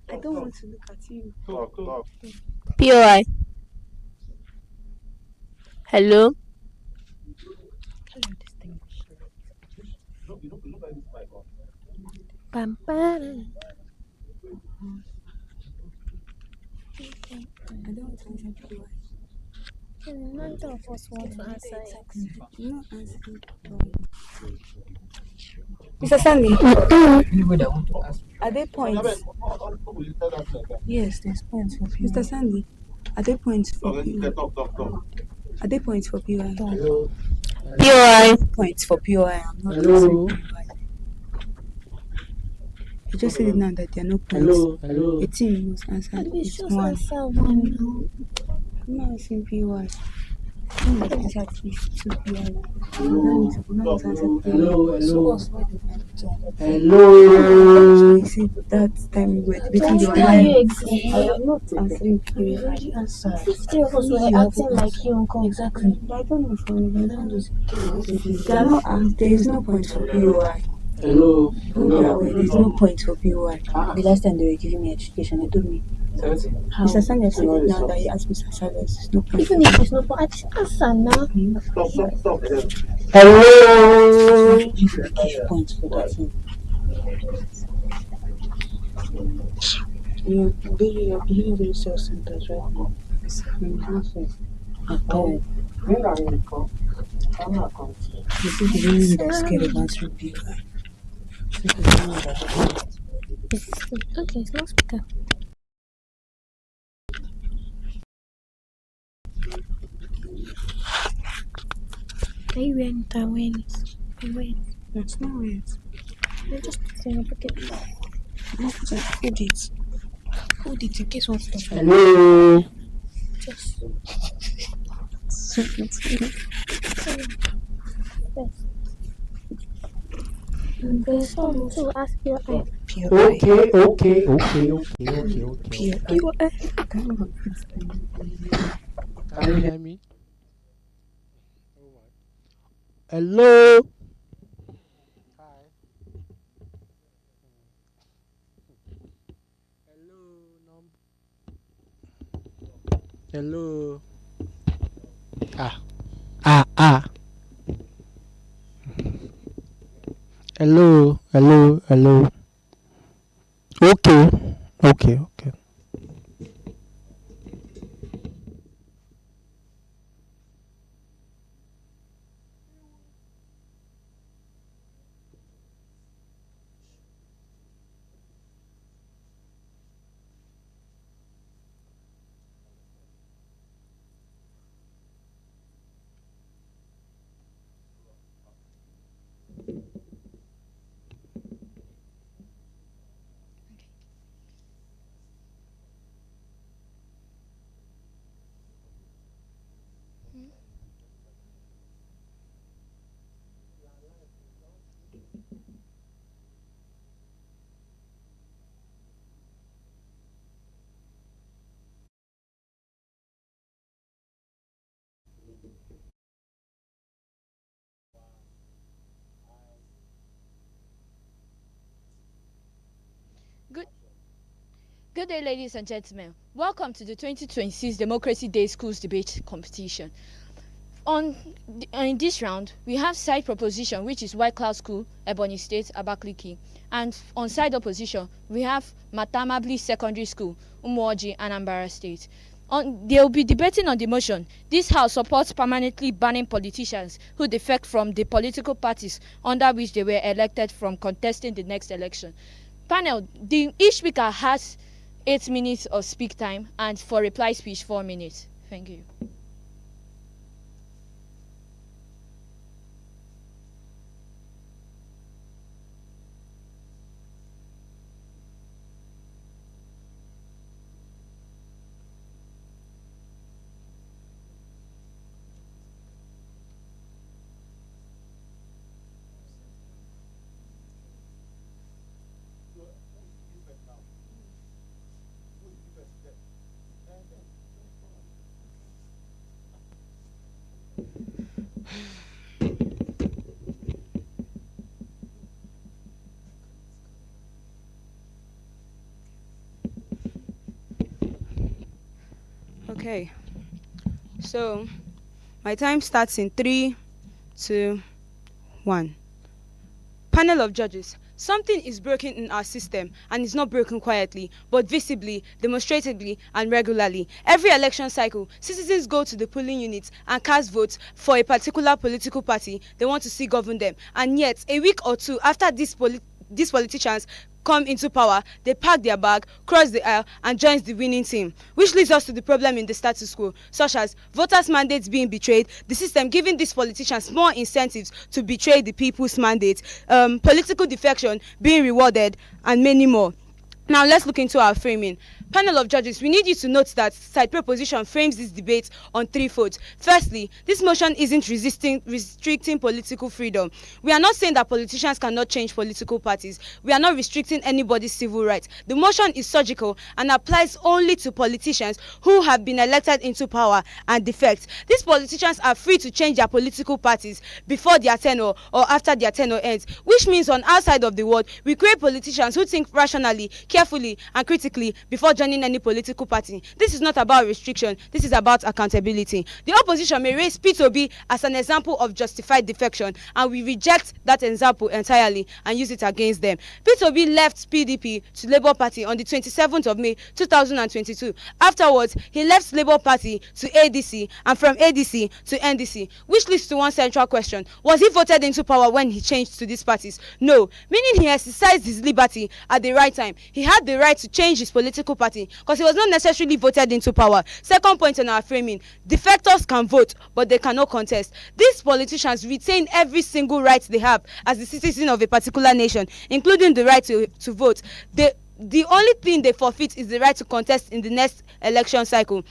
I don't want to look at you. POI. Hello. Hello, distinguished. Bam, bam. I don't want to answer POI. Neither of us want to answer it. I'm not answering POI. Mr. Sandy, are there points? Yes, there's points for POI. Mr. Sandy, are there points for POI? Are there points for POI? POI. Points for POI. I'm not answering POI. You just said it now that there are no points. The team must answer this one. I'm not answering POI. I'm not answering POI. Hello. You see, that time we were debating your Why line. you exist? I am not answering POI. Already answered. 50 of us were acting like you, uncle. Exactly. I don't know from you. There is no point for POI. Hello. There is no point for POI. The last time they were giving me education, they told me how. Mr. Sanya said it now that he asked Mr. Salas. There's no point. Even if there's no point, I just answer now. Hello. Give points for that thing. You're behaving very self-centered, right? Oh, you see, the reason I'm scared of answering POI. Okay, it's not speaker. Are you wearing the awareness? That's not weird. I'm just putting up again. Hold it. Hold it in case one stuff. Hello. Just there's someone to ask your eye. POI. Okay. POI. Can you hear me? Hello. Hello. Ah. Hello. Okay. Good day, ladies and gentlemen. Welcome to the 2026 Democracy Day Schools Debate Competition. In this round, we have side proposition, which is White Cloud School, Ebonyi State, Abakaliki. And on side opposition, we have Amabilis Secondary School, Umuoji, Anambra State. They will be debating on the motion. This House supports permanently banning politicians who defect from the political parties under which they were elected from contesting the next election. Panel, each speaker has 8 minutes of speak time, and for reply speech 4 minutes. Thank you. Okay. So my time starts in 3, 2, 1. Panel of judges. Something is broken in our system, and it's not broken quietly, but visibly, demonstratively, and regularly. Every election cycle, citizens go to the polling units and cast votes for a particular political party they want to see govern them. And yet, a week or two after these politicians come into power, they pack their bag, cross the aisle, and joins the winning team, which leads us to the problem in the status quo, such as voters' mandates being betrayed, the system giving these politicians more incentives to betray the people's mandate, political defection being rewarded, and many more. Now let's look into our framing. Panel of judges, we need you to note that side proposition frames this debate on 3 folds. Firstly, this motion isn't restricting political freedom. We are not saying that politicians cannot change political parties. We are not restricting anybody's civil rights. The motion is surgical and applies only to politicians who have been elected into power and defect. These politicians are free to change their political parties before their tenure or after their tenure ends, which means on our side of the world, we create politicians who think rationally, carefully, and critically before joining any political party. This is not about restriction, this is about accountability. The opposition may raise P2B as an example of justified defection, and we reject that example entirely and use it against them. P2B left PDP to Labour Party on the 27th of May 2022. Afterwards, he left Labour Party to ADC, and from ADC to NDC, which leads to one central question: was he voted into power when he changed to these parties? No, meaning he exercised his liberty at the right time. He had the right to change his political party because he was not necessarily voted into power. Second point in our framing: defectors can vote, but they cannot contest. These politicians retain every single right they have as a citizen of a particular nation, including the right to vote. The only thing they forfeit is the right to contest in the next election cycle.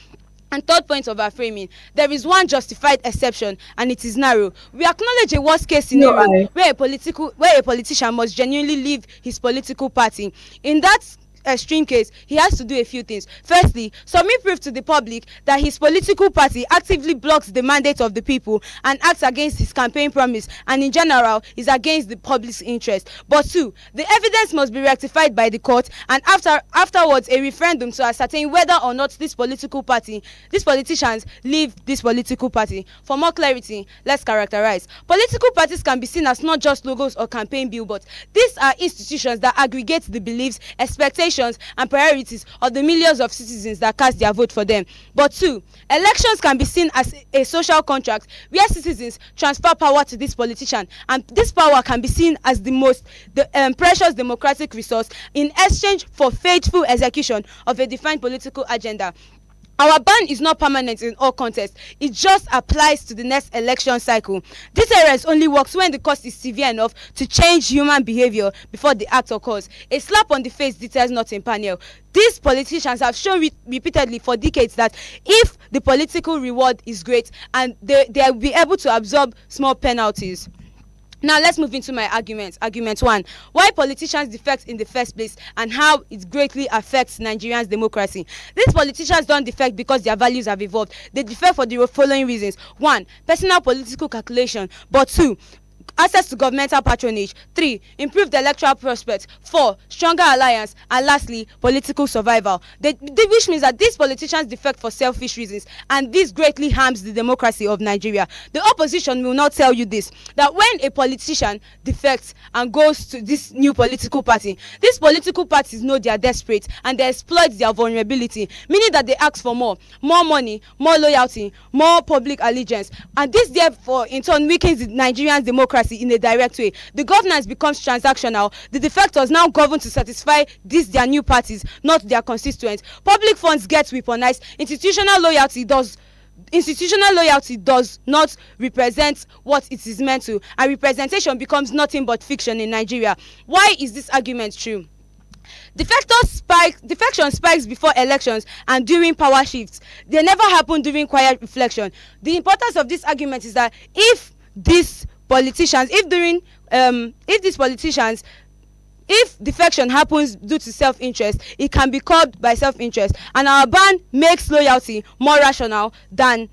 And third point of our framing: there is one justified exception, and it is narrow. We acknowledge a worst case scenario where a politician must genuinely leave his political party. In that extreme case, he has to do a few things. Firstly, submit proof to the public that his political party actively blocks the mandate of the people and acts against his campaign promise, and in general is against the public's interest. But 2, the evidence must be rectified by the court, and afterwards a referendum to ascertain whether or not these politicians leave this political party. For more clarity, let's characterize. Political parties can be seen as not just logos or campaign billboards. These are institutions that aggregate the beliefs, expectations, and priorities of the millions of citizens that cast their vote for them. But 2, elections can be seen as a social contract where citizens transfer power to this politician, and this power can be seen as the most precious democratic resource in exchange for faithful execution of a defined political agenda. Our ban is not permanent in all contests. It just applies to the next election cycle. Deterrence only works when the cost is severe enough to change human behavior before the act occurs. A slap on the face deters not in panel. These politicians have shown repeatedly for decades that if the political reward is great, and they will be able to absorb small penalties. Now let's move into my argument. Argument 1: why politicians defect in the first place and how it greatly affects Nigerians' democracy. These politicians don't defect because their values have evolved. They defect for the following reasons: 1, personal political calculation; but 2, access to governmental patronage; 3, improved electoral prospects; 4, stronger alliance; and lastly, political survival. Which means that these politicians defect for selfish reasons, and this greatly harms the democracy of Nigeria. The opposition will not tell you this, that when a politician defects and goes to this new political party, these political parties know they are desperate and they exploit their vulnerability, meaning that they ask for more money, more loyalty, more public allegiance, and this therefore in turn weakens the Nigerian democracy in a direct way. The governance becomes transactional. The defectors now govern to satisfy their new parties, not their constituents. Public funds get weaponized. Institutional loyalty does not represent what it is meant to, and representation becomes nothing but fiction in Nigeria. Why is this argument true? Defection spikes before elections and during power shifts. They never happen during quiet reflection. The importance of this argument is that if defection happens due to self-interest, it can be curbed by self-interest, and our ban makes loyalty rational than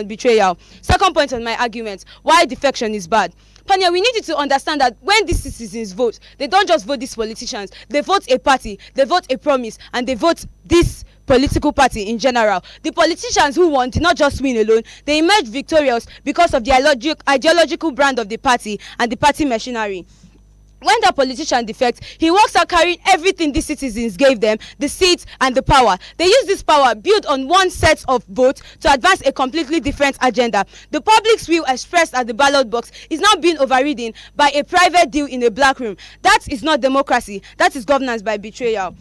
betrayal. Second point on my argument: why defection is bad. Panya, we need you to understand that when these citizens vote, they don't just vote these politicians. They vote a party, they vote a promise, and they vote this political party in general. The politicians who won did not just win alone, they emerged victorious because of the ideological brand of the party and the party machinery. When that politician defects, he walks out carrying everything the citizens gave them, the seats and the power. They use this power built on one set of votes to advance a completely different agenda. The public's will expressed at the ballot box is now being overridden by a private deal in a black room. That is not democracy, that is governance by betrayal.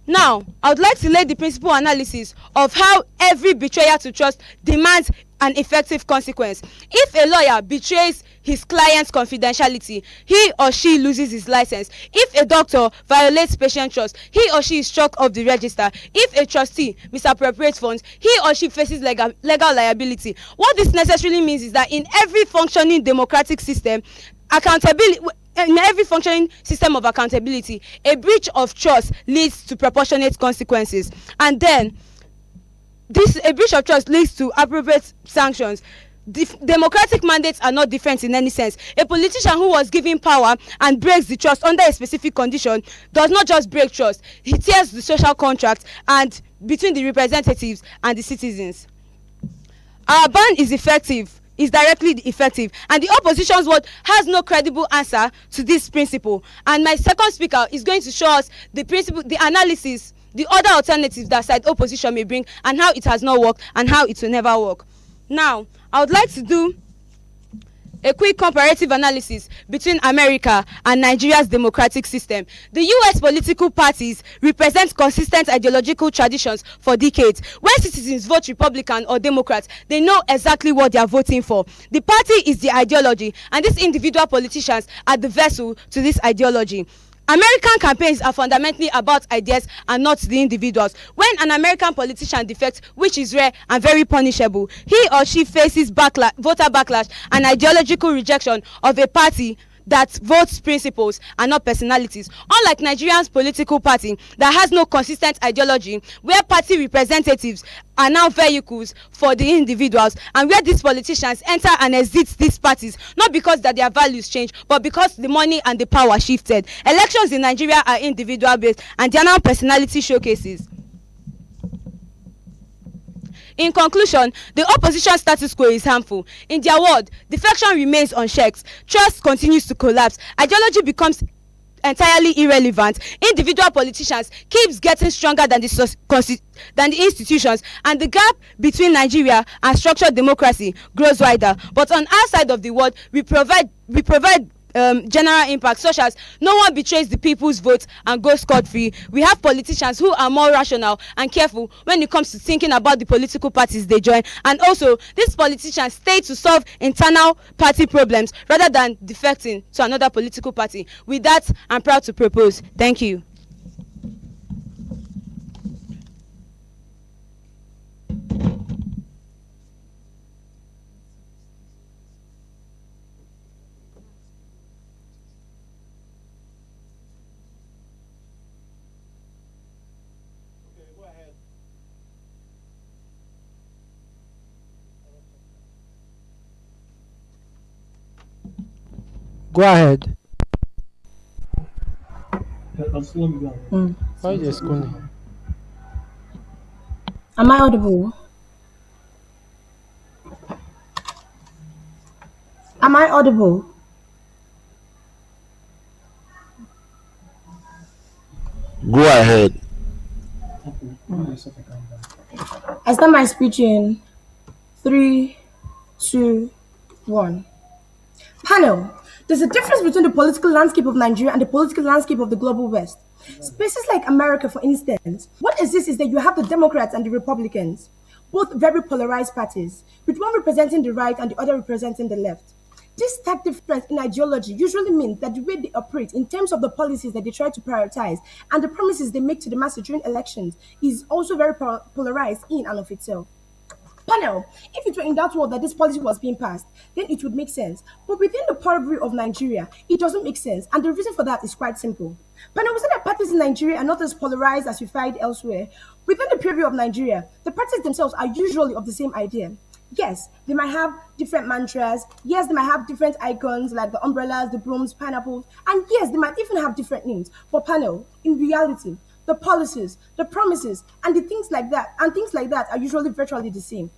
Now, I would like to lay the principal analysis of how every betrayal to trust demands an effective consequence. If a lawyer betrays his client's confidentiality, he or she loses his license. If a doctor violates patient trust, he or she is struck off the register. If a trustee misappropriates funds, he or she faces legal liability. What this necessarily means is that in every functioning democratic system, in every functioning system of accountability, a breach of trust leads to proportionate consequences. And then a breach of trust leads to appropriate sanctions. Democratic mandates are not different in any sense. A politician who was given power and breaks the trust under a specific condition does not just break trust, he tears the social contract and between the representatives and the citizens. Our ban is directly effective, and the opposition's word has no credible answer to this principle. And my second speaker is going to show us the principle, the analysis, the other alternatives that side opposition may bring, and how it has not worked and how it will never work. Now, I would like to do a quick comparative analysis between America and Nigeria's democratic system. The US political parties represent consistent ideological traditions for decades. When citizens vote Republican or Democrat, they know exactly what they are voting for. The party is the ideology, and these individual politicians are the vessel to this ideology. American campaigns are fundamentally about ideas and not the individuals. When an American politician defects, which is rare and very punishable, he or she faces voter backlash and ideological rejection of a party that votes principles and not personalities. Unlike Nigeria's political party that has no consistent ideology, where party representatives are now vehicles for the individuals, and where these politicians enter and exit these parties not because that their values change, but because the money and the power shifted. Elections in Nigeria are individual based, and they are now personality showcases. In conclusion, the opposition status quo is harmful. In their word, defection remains unchecked, trust continues to collapse, ideology becomes entirely irrelevant, individual politicians keeps getting stronger than the institutions, and the gap between Nigeria and structured democracy grows wider. But on our side of the world, we provide general impact, such as no one betrays the people's vote and goes scot-free. We have politicians who are more rational and careful when it comes to thinking about the political parties they join, and also these politicians stay to solve internal party problems rather than defecting to another political party. With that, I'm proud to propose. Thank you. Go ahead. Mm. Why is calling? Am I audible? Am I audible? Go ahead. I start my speech in 3, 2, 1. Panel. There's a difference between the political landscape of Nigeria and the political landscape of the global West. Spaces like America, for instance, what exists is that you have the Democrats and the Republicans, both very polarized parties, with one representing the right and the other representing the left. This stark difference in ideology usually means that the way they operate in terms of the policies that they try to prioritize and the promises they make to the masses during elections is also very polarized in and of itself. Panel, if it were in that world that this policy was being passed, then it would make sense. But within the periphery of Nigeria, it doesn't make sense. And the reason for that is quite simple. Panel, we say that parties in Nigeria are not as polarized as we find elsewhere. Within the periphery of Nigeria, the parties themselves are usually of the same idea. Yes, they might have different mantras. Yes, they might have different icons like the umbrellas, the brooms, pineapples. And yes, they might even have different names. But panel, in reality, the policies, the promises, and things like that are usually virtually the same.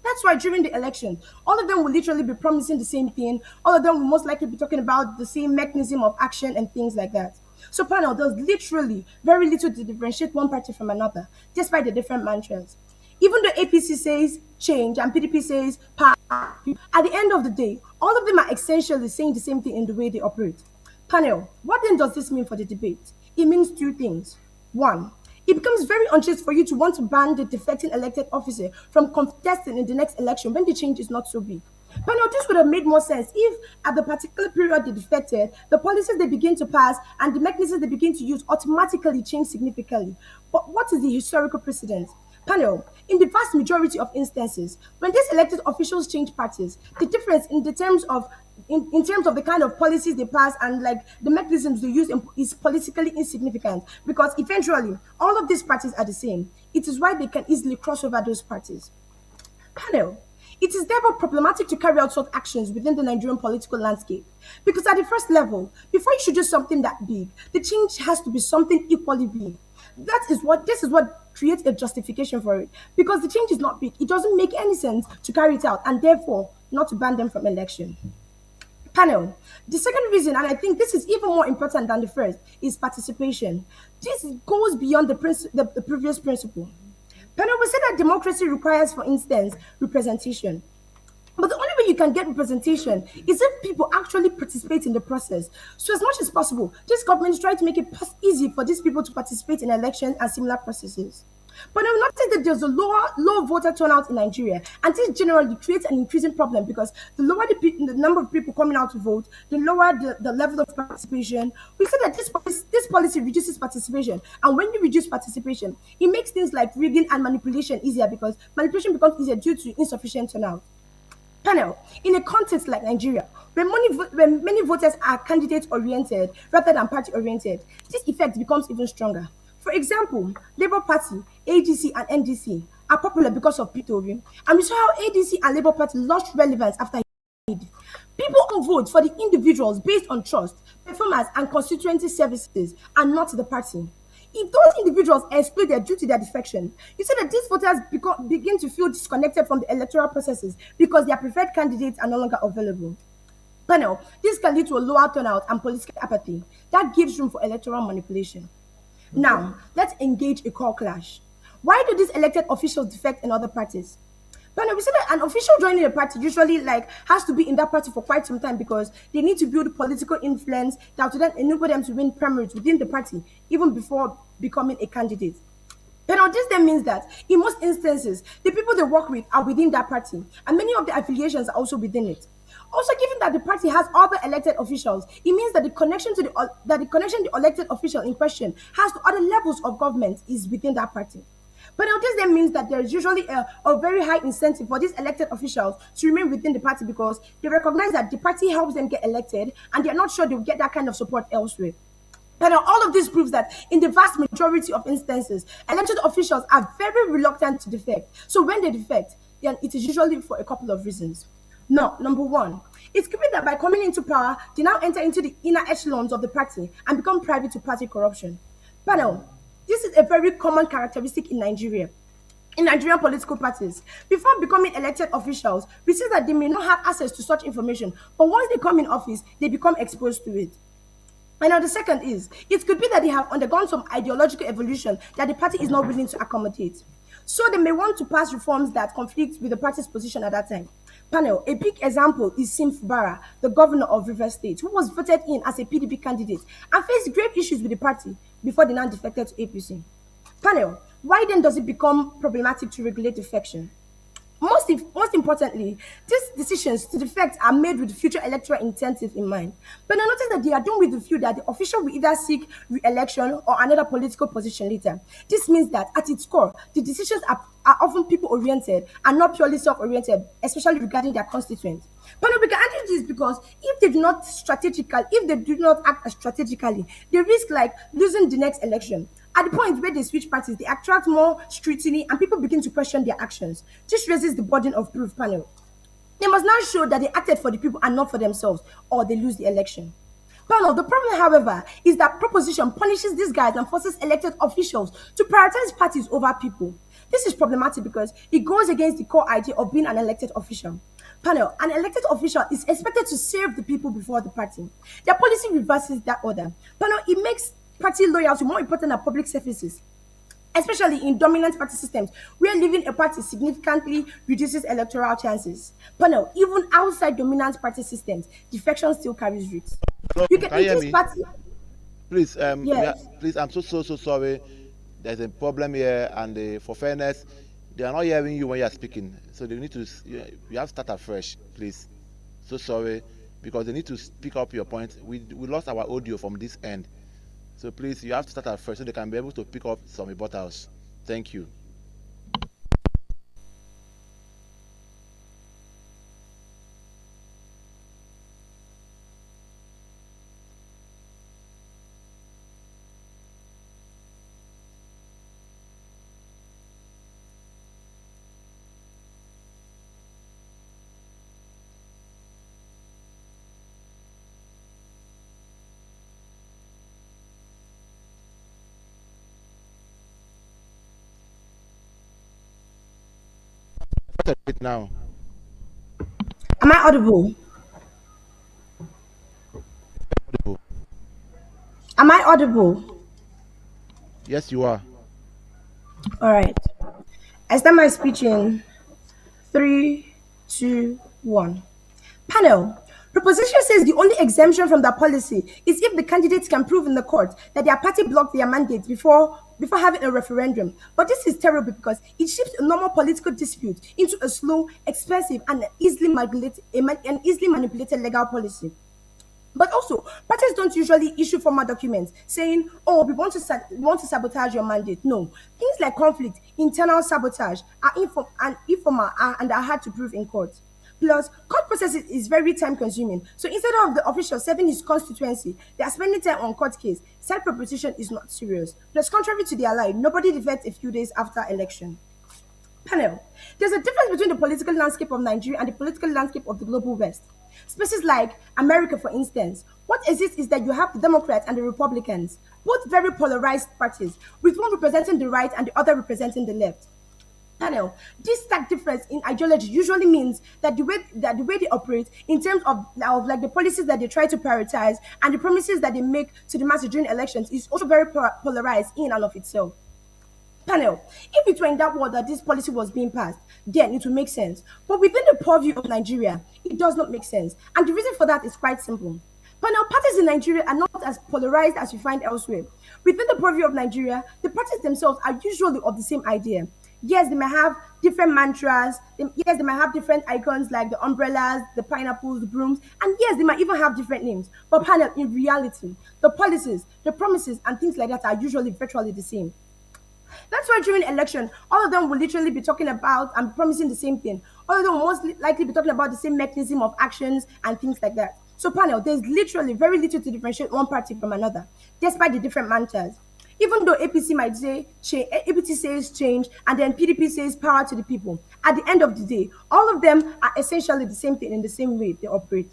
That's why during the election, all of them will literally be promising the same thing. All of them will most likely be talking about the same mechanism of action and things like that. So, panel, there's literally very little to differentiate one party from another, despite the different mantras. Even though APC says change and PDP says power, at the end of the day, all of them are essentially saying the same thing in the way they operate. Panel, what then does this mean for the debate? It means two things. One, it becomes very unjust for you to want to ban the defecting elected officer from contesting in the next election when the change is not so big. But now this would have made more sense if at the particular period they defected, the policies they begin to pass and the mechanisms they begin to use automatically change significantly. But what is the historical precedent? Panel, in the vast majority of instances, when these elected officials change parties, the difference in terms of the kind of policies they pass and like the mechanisms they use is politically insignificant because eventually all of these parties are the same. It is why they can easily cross over those parties. Panel, it is therefore problematic to carry out such actions within the Nigerian political landscape because at the first level, before you should do something that big, the change has to be something equally big. This is what creates a justification for it because the change is not big. It doesn't make any sense to carry it out and therefore not to ban them from election. Panel, the second reason, and I think this is even more important than the first, is participation. This goes beyond the previous principle. Panel, we say that democracy requires, for instance, representation. But the only way you can get representation is if people actually participate in the process. So as much as possible, this government is trying to make it easy for these people to participate in elections and similar processes. But I've noticed that there's a low voter turnout in Nigeria, and this generally creates an increasing problem because the lower the number of people coming out to vote, the lower the level of participation. We say that this policy reduces participation, and when you reduce participation, it makes things like rigging and manipulation easier because manipulation becomes easier due to insufficient turnout. Panel, in a context like Nigeria, when many voters are candidate oriented rather than party oriented, this effect becomes even stronger. For example, Labour Party, ADC, and NDC are popular because of P2V, and we saw how ADC and Labour Party lost relevance after he did. People who vote for the individuals based on trust, performance, and constituency services, and not the party. If those individuals are excluded due to their defection, you see that these voters begin to feel disconnected from the electoral processes because their preferred candidates are no longer available. Panel, this can lead to a lower turnout and political apathy. That gives room for electoral manipulation. Now, let's engage a core clash. Why do these elected officials defect in other parties? But we see that an official joining a party usually has to be in that party for quite some time because they need to build political influence that will then enable them to win primaries within the party even before becoming a candidate. But now this then means that in most instances, the people they work with are within that party, and many of the affiliations are also within it. Also, given that the party has other elected officials, it means that the connection the elected official in question has to other levels of government is within that party. But now this then means that there is usually a very high incentive for these elected officials to remain within the party because they recognize that the party helps them get elected and they're not sure they'll get that kind of support elsewhere. But now all of this proves that in the vast majority of instances, elected officials are very reluctant to defect. So when they defect, then it is usually for a couple of reasons. Now, number one, it's given that by coming into power, they now enter into the inner echelons of the party and become privy to party corruption. But now, this is a very common characteristic in Nigeria. In Nigerian political parties, before becoming elected officials, we see that they may not have access to such information, but once they come in office, they become exposed to it. And now the second is, it could be that they have undergone some ideological evolution that the party is not willing to accommodate. So they may want to pass reforms that conflict with the party's position at that time. Panel, a big example is Sim Fubara, the governor of Rivers State, who was voted in as a PDP candidate and faced grave issues with the party before they now defected to APC. Panel, why then does it become problematic to regulate defection? Most importantly, these decisions to defect are made with future electoral incentives in mind. But I notice that they are done with the view that the official will either seek re-election or another political position later. This means that at its core, the decisions are often people-oriented and not purely self-oriented, especially regarding their constituents. But we can argue this because if they do not act strategically, they risk losing the next election. At the point where they switch parties, they attract more scrutiny and people begin to question their actions. This raises the burden of proof. Panel, they must now show that they acted for the people and not for themselves, or they lose the election. Panel, the problem, however, is that proposition punishes these guys and forces elected officials to prioritize parties over people. This is problematic because it goes against the core idea of being an elected official. Panel, an elected official is expected to serve the people before the party. Their policy reverses that order. Panel, it makes party loyalty more important than public services, especially in dominant party systems where leaving a party significantly reduces electoral chances. Panel, even outside dominant party systems, defection still carries risks. Hello, You can can you hear increase me? party. Please, Yes. please, I'm so sorry. There's a problem here, and for fairness, they are not hearing you when you are speaking. So they need to, you have to start afresh, please. So sorry, because they need to speak up your point. We lost our audio from this end. So please, you have to start afresh so they can be able to pick up some rebuttals. Thank you. Start a bit now. Am I audible? Audible. Am I audible? Yes, you are. All right. I start my speech in three, two, one. Panel. Proposition says the only exemption from that policy is if the candidates can prove in the court that their party blocked their mandate before having a referendum. But this is terrible because it shifts a normal political dispute into a slow, expensive, and easily manipulated legal policy. But also, parties don't usually issue formal documents saying, "Oh, we want to sabotage your mandate." No, things like conflict, internal sabotage, and informal and are hard to prove in court. Plus, court process is very time consuming. So instead of the official serving his constituency, they are spending time on court case. Side proposition is not serious. Plus, contrary to their lie, nobody defects a few days after election. Panel. There's a difference between the political landscape of Nigeria and the political landscape of the global West. Spaces like America, for instance, what exists is that you have the Democrats and the Republicans, both very polarized parties, with one representing the right and the other representing the left. Panel. This stark difference in ideology usually means that the way they operate in terms of like the policies that they try to prioritize and the promises that they make to the masses during elections is also very polarized in and of itself. Panel, if it were in that world that this policy was being passed, then it would make sense. But within the purview of Nigeria, it does not make sense. And the reason for that is quite simple. Panel, parties in Nigeria are not as polarized as we find elsewhere. Within the purview of Nigeria, the parties themselves are usually of the same idea. Yes, they may have different mantras. Yes, they might have different icons like the umbrellas, the pineapples, the brooms, and yes, they might even have different names. But panel, in reality, the policies, the promises, and things like that are usually virtually the same. That's why during election, all of them will literally be talking about and promising the same thing. All of them will most likely be talking about the same mechanism of actions and things like that. So panel, there's literally very little to differentiate one party from another, despite the different mantras. Even though APC might say change, APC says change, and then PDP says power to the people. At the end of the day, all of them are essentially the same thing in the same way they operate.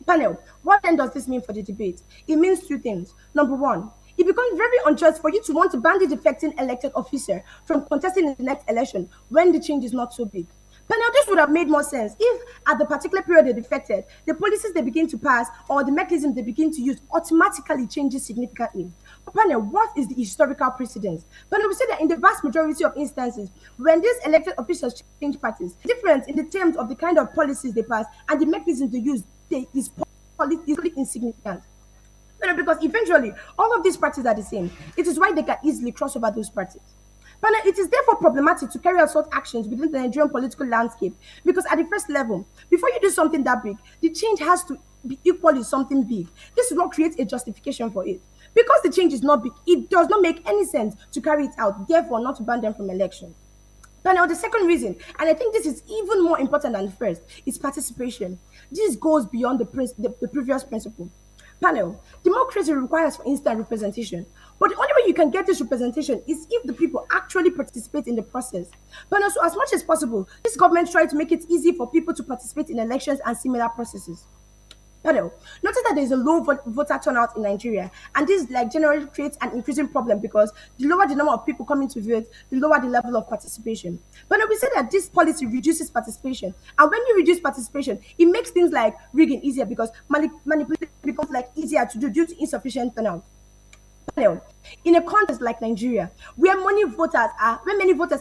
Panel, what then does this mean for the debate? It means two things. Number one, it becomes very unjust for you to want to ban the defecting elected officer from contesting in the next election when the change is not so big. Panel, this would have made more sense if, at the particular period they defected, the policies they begin to pass or the mechanism they begin to use automatically changes significantly. But panel, what is the historical precedence? Panel, we say that in the vast majority of instances, when these elected officials change parties, the difference in the terms of the kind of policies they pass and the mechanisms they use is politically insignificant. Because eventually all of these parties are the same. It is why they can easily cross over those parties. But it is therefore problematic to carry out such actions within the Nigerian political landscape because at the first level, before you do something that big, the change has to be equally something big. This is what creates a justification for it. Because the change is not big, it does not make any sense to carry it out, therefore not to ban them from election. But now the second reason, and I think this is even more important than the first, is participation. This goes beyond the previous principle. Panel, democracy requires, for instance, representation. But the only way you can get this representation is if the people actually participate in the process. Panel, so as much as possible, this government tries to make it easy for people to participate in elections and similar processes. Pardon. Notice that there's a low voter turnout in Nigeria, and this like generally creates an increasing problem because the lower the number of people coming to vote, the lower the level of participation. But now we say that this policy reduces participation, and when you reduce participation, it makes things like rigging easier because manipulation becomes like easier to do due to insufficient turnout. Panel. In a context like Nigeria, where many voters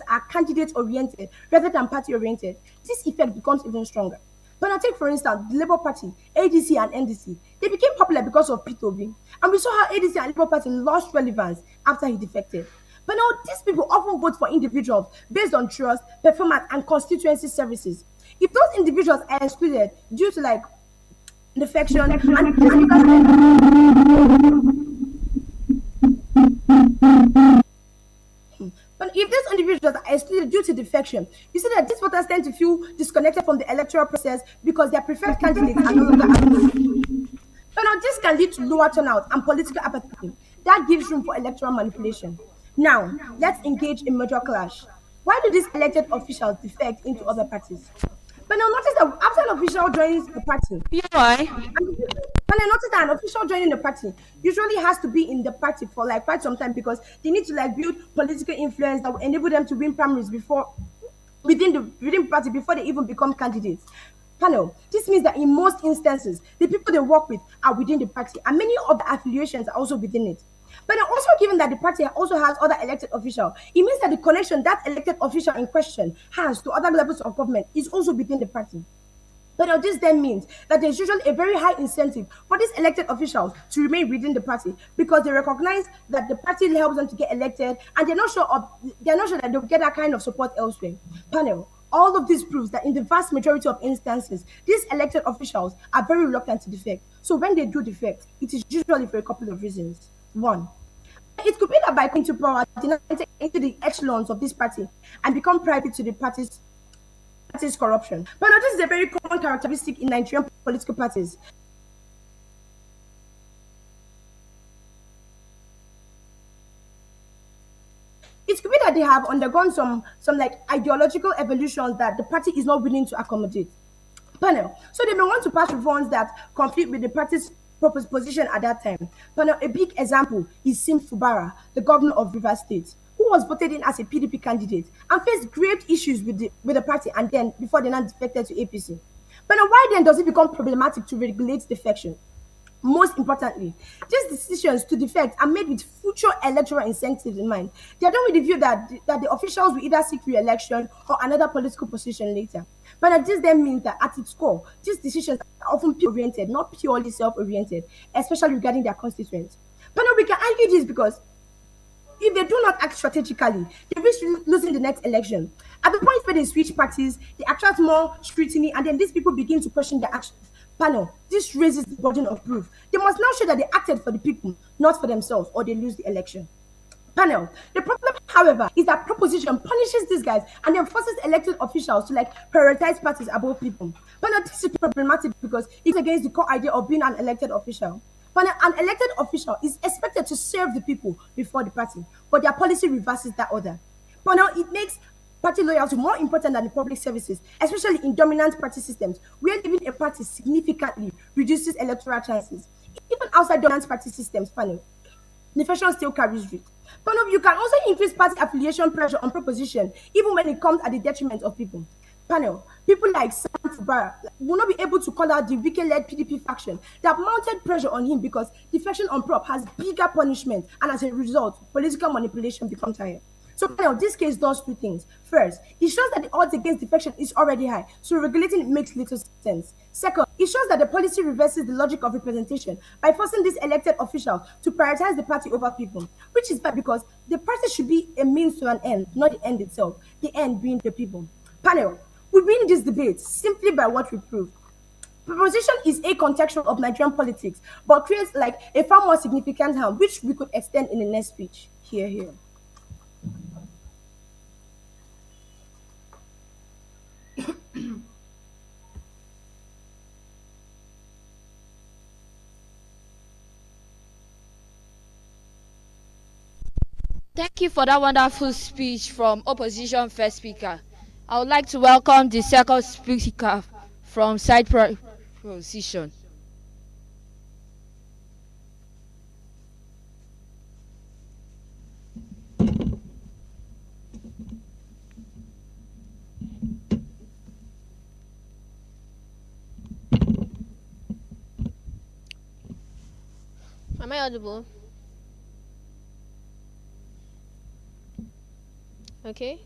are candidate oriented rather than party oriented, this effect becomes even stronger. But now take for instance the Labour Party, ADC and NDC. They became popular because of Peter Obi, and we saw how ADC and Labour Party lost relevance after he defected. But now these people often vote for individuals based on trust, performance, and constituency services. If those individuals are excluded due to like defection but if these individuals are excluded due to defection, you see that these voters tend to feel disconnected from the electoral process because their preferred candidates are no longer available. But now this can lead to lower turnout and political apathy. That gives room for electoral manipulation. Now, let's engage in major clash. Why do these elected officials defect into other parties? But now notice that after an official joins the party, Why? and I noticed that an official joining the party usually has to be in the party for like quite some time because they need to like build political influence that will enable them to win primaries before within party before they even become candidates. Panel. This means that in most instances, the people they work with are within the party, and many of the affiliations are also within it. But also given that the party also has other elected officials, it means that the connection that elected official in question has to other levels of government is also within the party. But now this then means that there's usually a very high incentive for these elected officials to remain within the party because they recognize that the party helps them to get elected, and they're not sure that they'll get that kind of support elsewhere. Panel. All of this proves that in the vast majority of instances, these elected officials are very reluctant to defect. So when they do defect, it is usually for a couple of reasons. One, it could be that by coming to power, they not enter into the echelons of this party and become private to the party's corruption. But now this is a very common characteristic in Nigerian political parties. It could be that they have undergone some like ideological evolutions that the party is not willing to accommodate. Panel. So they may want to pass reforms that conflict with the party's proposed position at that time. Panel. A big example is Sim Fubara, the governor of Rivers State, who was voted in as a PDP candidate and faced grave issues with the party and then before they now defected to APC. But now why then does it become problematic to regulate defection? Most importantly, these decisions to defect are made with future electoral incentives in mind. They are done with the view that the officials will either seek re-election or another political position later. But this then means that at its core, these decisions are often people-oriented, not purely self-oriented, especially regarding their constituents. But now we can argue this because if they do not act strategically, they risk losing the next election. At the point where they switch parties, they attract more scrutiny, and then these people begin to question their actions. Panel, this raises the burden of proof. They must now show that they acted for the people, not for themselves, or they lose the election. Panel, the problem, however, is that proposition punishes these guys and then forces elected officials to like prioritize parties above people. Panel, this is problematic because it's against the core idea of being an elected official. But an elected official is expected to serve the people before the party, but their policy reverses that order. But now it makes party loyalty more important than the public services, especially in dominant party systems, where leaving a party significantly reduces electoral chances. Even outside dominant party systems, panel, defection still carries risk. But now you can also increase party affiliation pressure on proposition, even when it comes at the detriment of people. Panel, people like Sam Fubara will not be able to call out the wicked-led PDP faction that mounted pressure on him because defection on prop has bigger punishment, and as a result, political manipulation becomes higher. So panel, this case does two things. First, it shows that the odds against defection is already high, so regulating it makes little sense. Second, it shows that the policy reverses the logic of representation by forcing these elected officials to prioritize the party over people, which is bad because the party should be a means to an end, not the end itself, the end being the people. Panel, we win this debate simply by what we prove. Proposition is a contextual of Nigerian politics, but creates like a far more significant harm, which we could extend in the next speech. Here. Thank you for that wonderful speech from opposition first speaker. I would like to welcome the second speaker from side position. I audible? Okay.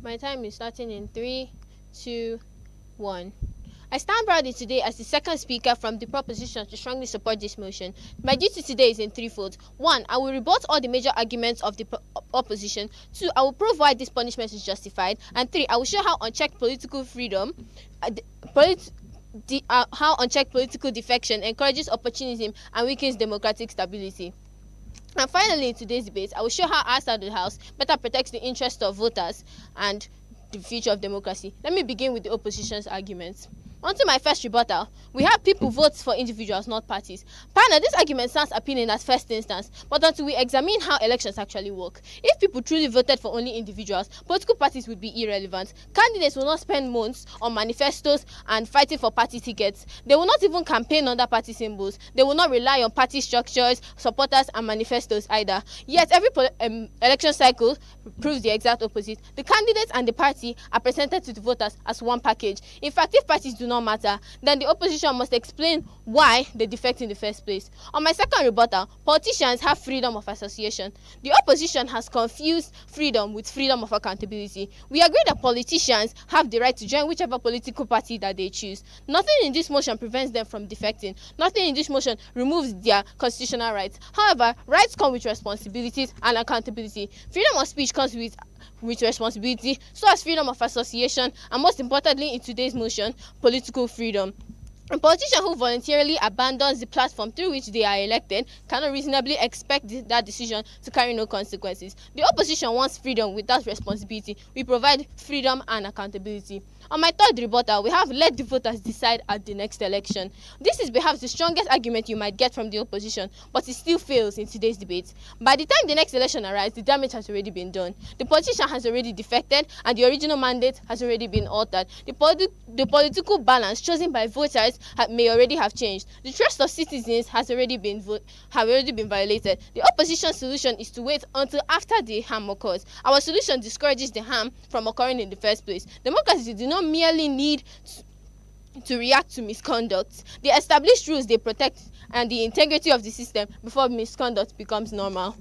My time is starting in 3, 2, 1. I stand proudly today as the second speaker from the proposition to strongly support this motion. My duty today is in threefold. 1. I will rebut all the major arguments of the opposition. 2. I will prove why this punishment is justified. And 3. I will show how unchecked political freedom, how unchecked political defection encourages opportunism and weakens democratic stability. And finally, in today's debate, I will show how our side of the House better protects the interests of voters and the future of democracy. Let me begin with the opposition's arguments. On to my first rebuttal. We have people vote for individuals, not parties. Panel, this argument sounds appealing at first instance, but until we examine how elections actually work, if people truly voted for only individuals, political parties would be irrelevant. Candidates will not spend months on manifestos and fighting for party tickets. They will not even campaign under party symbols. They will not rely on party structures, supporters, and manifestos either. Yet, every election cycle proves the exact opposite. The candidates and the party are presented to the voters as one package. In fact, if parties do not matter, then the opposition must explain why they defect in the first place. On my second rebuttal, politicians have freedom of association. The opposition has confused freedom with freedom of accountability. We agree that politicians have the right to join whichever political party that they choose. Nothing in this motion prevents them from defecting. Nothing in this motion removes their constitutional rights. However, rights come with responsibilities and accountability. Freedom of speech comes with responsibility, so as freedom of association, and most importantly in today's motion, political freedom. A politician who voluntarily abandons the platform through which they are elected cannot reasonably expect that decision to carry no consequences. The opposition wants freedom without responsibility. We provide freedom and accountability. On my third rebuttal, we have let the voters decide at the next election. This is perhaps the strongest argument you might get from the opposition, but it still fails in today's debate. By the time the next election arrives, the damage has already been done. The politician has already defected, and the original mandate has already been altered. The political balance chosen by voters may already have changed. The trust of citizens has already been violated. The opposition solution is to wait until after the harm occurs. Our solution discourages the harm from occurring in the first place. Democracy do not merely need to react to misconduct. The established rules they protect and the integrity of the system before misconduct becomes normal.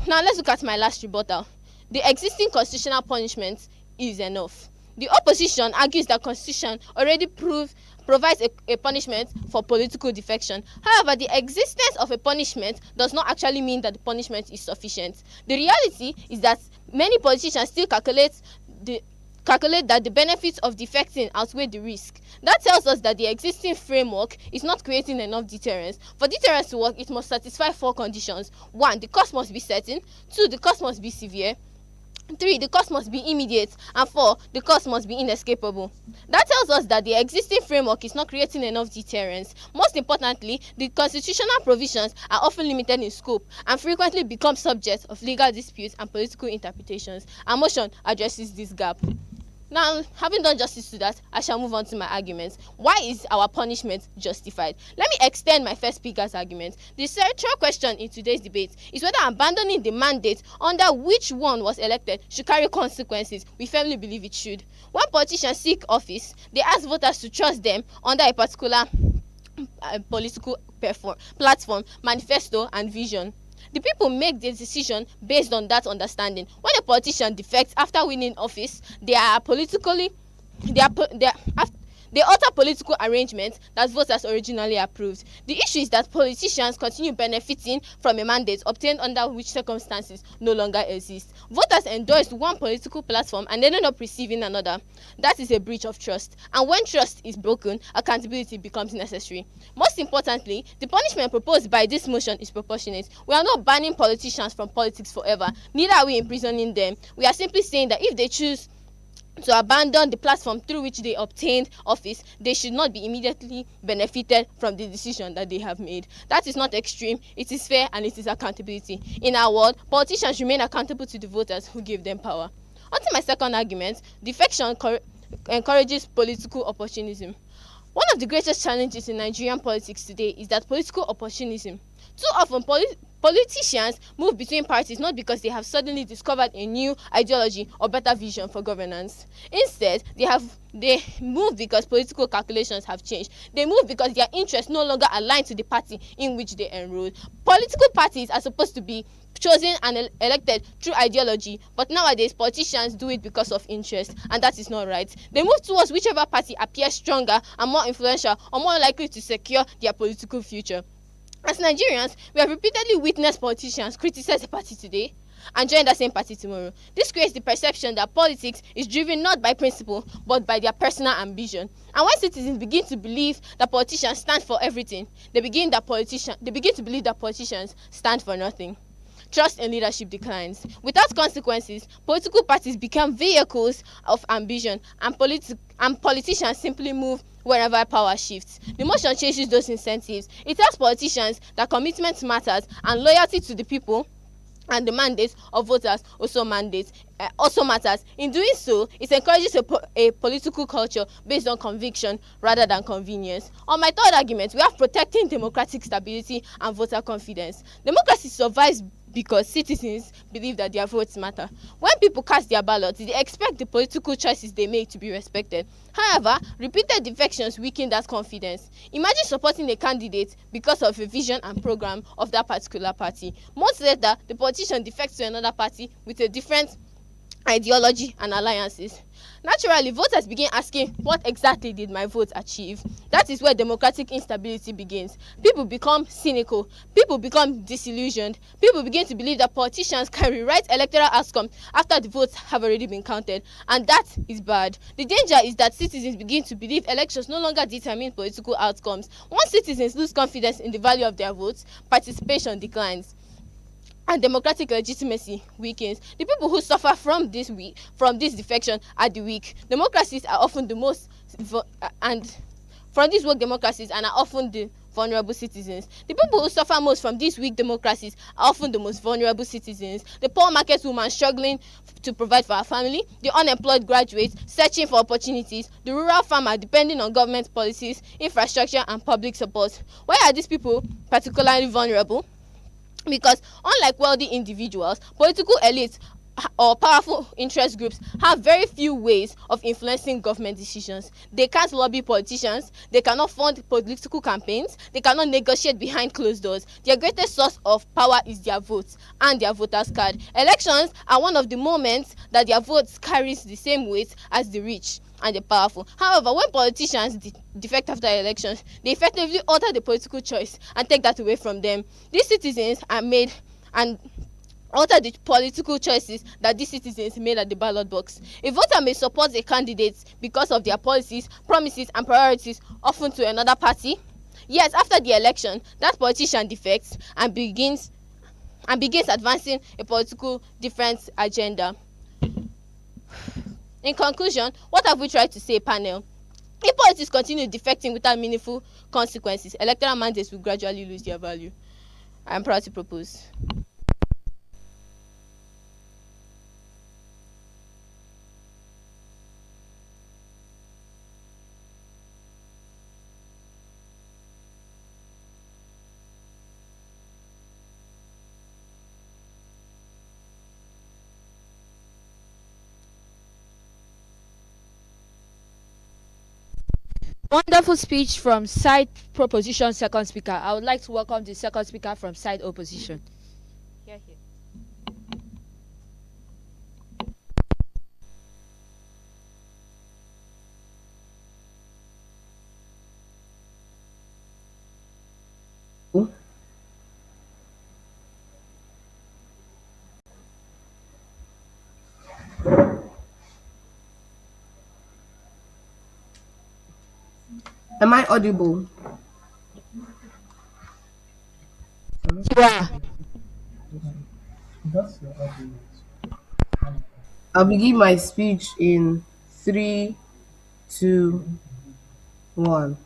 Now let's look at my last rebuttal. The existing constitutional punishment is enough. The opposition argues that Constitution already provides a punishment for political defection. However, the existence of a punishment does not actually mean that the punishment is sufficient. The reality is that many politicians still calculate that the benefits of defecting outweigh the risk. That tells us that the existing framework is not creating enough deterrence. For deterrence to work, it must satisfy 4 conditions. 1. The cost must be certain. 2. The cost must be severe. 3. The cost must be immediate. And 4. The cost must be inescapable. That tells us that the existing framework is not creating enough deterrence. Most importantly, the constitutional provisions are often limited in scope and frequently become subject of legal disputes and political interpretations. Our motion addresses this gap. Now, having done justice to that, I shall move on to my arguments. Why is our punishment justified? Let me extend my first speaker's argument. The central question in today's debate is whether abandoning the mandate under which one was elected should carry consequences. We firmly believe it should. When politicians seek office, they ask voters to trust them under a particular political platform, manifesto, and vision. The people make their decision based on that understanding. When a politician defects after winning office, they alter political arrangements that voters originally approved. The issue is that politicians continue benefiting from a mandate obtained under which circumstances no longer exist. Voters endorsed one political platform and ended up receiving another. That is a breach of trust. And when trust is broken, accountability becomes necessary. Most importantly, the punishment proposed by this motion is proportionate. We are not banning politicians from politics forever. Neither are we imprisoning them. We are simply saying that if they choose to abandon the platform through which they obtained office, they should not be immediately benefited from the decision that they have made. That is not extreme, it is fair, and it is accountability. In our world, politicians remain accountable to the voters who gave them power. On to my second argument, defection encourages political opportunism. One of the greatest challenges in Nigerian politics today is that political opportunism. Too often, Politicians move between parties not because they have suddenly discovered a new ideology or better vision for governance. Instead, they move because political calculations have changed. They move because their interests no longer align to the party in which they enroll. Political parties are supposed to be chosen and elected through ideology, but nowadays politicians do it because of interest, and that is not right. They move towards whichever party appears stronger and more influential or more likely to secure their political future. As Nigerians, we have repeatedly witnessed politicians criticize a party today and join that same party tomorrow. This creates the perception that politics is driven not by principle but by their personal ambition. And when citizens begin to believe that politicians stand for everything, they begin to believe that politicians stand for nothing. Trust in leadership declines. Without consequences, political parties become vehicles of ambition, and politicians simply move wherever power shifts. The motion changes those incentives. It tells politicians that commitment matters and loyalty to the people and the mandate of voters also matters. In doing so, it encourages a political culture based on conviction rather than convenience. On my third argument, we have protecting democratic stability and voter confidence. Democracy survives because citizens believe that their votes matter. When people cast their ballots, they expect the political choices they make to be respected. However, repeated defections weaken that confidence. Imagine supporting a candidate because of a vision and program of that particular party. Months later, the politician defects to another party with a different ideology and alliances. Naturally, voters begin asking, what exactly did my vote achieve? That is where democratic instability begins. People become cynical. People become disillusioned. People begin to believe that politicians can rewrite electoral outcomes after the votes have already been counted. And that is bad. The danger is that citizens begin to believe elections no longer determine political outcomes. Once citizens lose confidence in the value of their votes, participation declines and democratic legitimacy weakens. The people who suffer from this defection are the weak. Democracies are often the most and from these weak democracies and are often the vulnerable citizens. The people who suffer most from these weak democracies are often the most vulnerable citizens. The poor market woman struggling to provide for her family, the unemployed graduate searching for opportunities, the rural farmer depending on government policies, infrastructure and public support. Why are these people particularly vulnerable? Because unlike wealthy individuals, political elites or powerful interest groups have very few ways of influencing government decisions. They can't lobby politicians, they cannot fund political campaigns, they cannot negotiate behind closed doors. Their greatest source of power is their votes and their voters card. Elections are one of the moments that their votes carries the same weight as the rich and the powerful. However, when politicians defect after elections, they effectively alter the political choice and take that away from them. These citizens are made and alter the political choices that these citizens made at the ballot box. A voter may support a candidate because of their policies, promises, and priorities, often to another party. Yet, after the election, that politician defects and begins advancing a political different agenda. In conclusion, what have we tried to say, panel? If politics continue defecting without meaningful consequences, electoral mandates will gradually lose their value. I am proud to propose. Wonderful speech from side proposition second speaker. I would like to welcome the second speaker from side opposition. Here, here. Am I audible? Yeah. I'll begin my speech in 3, 2, 1.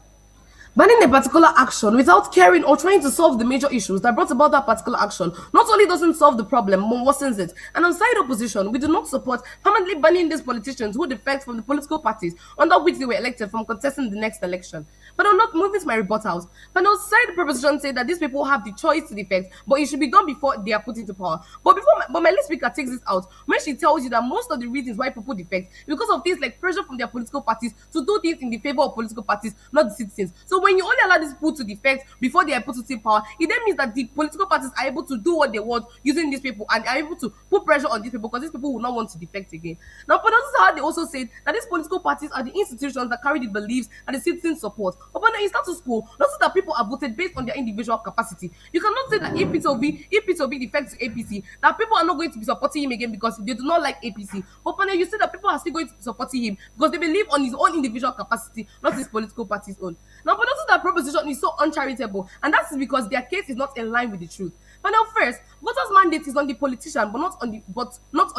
Banning a particular action without caring or trying to solve the major issues that brought about that particular action not only doesn't solve the problem, but worsens it. And on side opposition, we do not support permanently banning these politicians who defect from the political parties under which they were elected from contesting the next election. But I'm not moving to my rebuttals. But on side proposition say that these people have the choice to defect, but it should be done before they are put into power. But my list speaker takes this out when she tells you that most of the reasons why people defect is because of things like pressure from their political parties to do things in the favor of political parties, not the citizens. So when you only allow these people to defect before they are put into power, it then means that the political parties are able to do what they want using these people and are able to put pressure on these people because these people will not want to defect again. Now, but notice how they also said that these political parties are the institutions that carry the beliefs and the citizens support. But when in status quo, notice that people are voted based on their individual capacity. You cannot say that if Peter Obi defects to APC, that people are not going to be supporting him again because they do not like APC. But when you say that people are still going to be supporting him because they believe on his own individual capacity, not his political party's own. Now, but notice that proposition is so uncharitable, and that's because their case is not in line with the truth. But now, first, voters' mandate is on the politician, but not on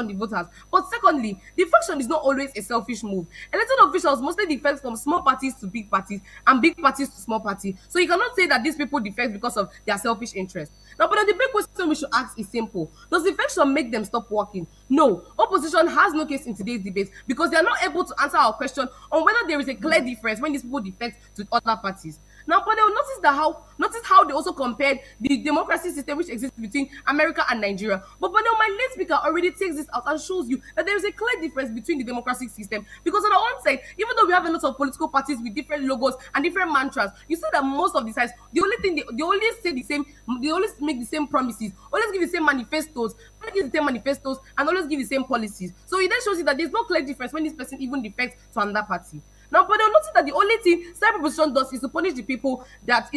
the voters. But secondly, defection is not always a selfish move. Elected officials mostly defect from small parties to big parties, and big parties to small parties. So you cannot say that these people defect because of their selfish interest. Now, but the big question we should ask is simple: does defection make them stop working? No. Opposition has no case in today's debate because they are not able to answer our question on whether there is a clear difference when these people defect to other parties. Now, but they'll notice how they also compared the democracy system which exists between America and Nigeria. But now my late speaker already takes this out and shows you that there is a clear difference between the democratic system. Because on the one side, even though we have a lot of political parties with different logos and different mantras, you see that most of the times the only thing they always say the same, they always make the same promises, always give the same manifestos, and always give the same policies. So it then shows you that there's no clear difference when this person even defects to another party. Now, but they'll notice that the only thing side proposition does is to punish the people that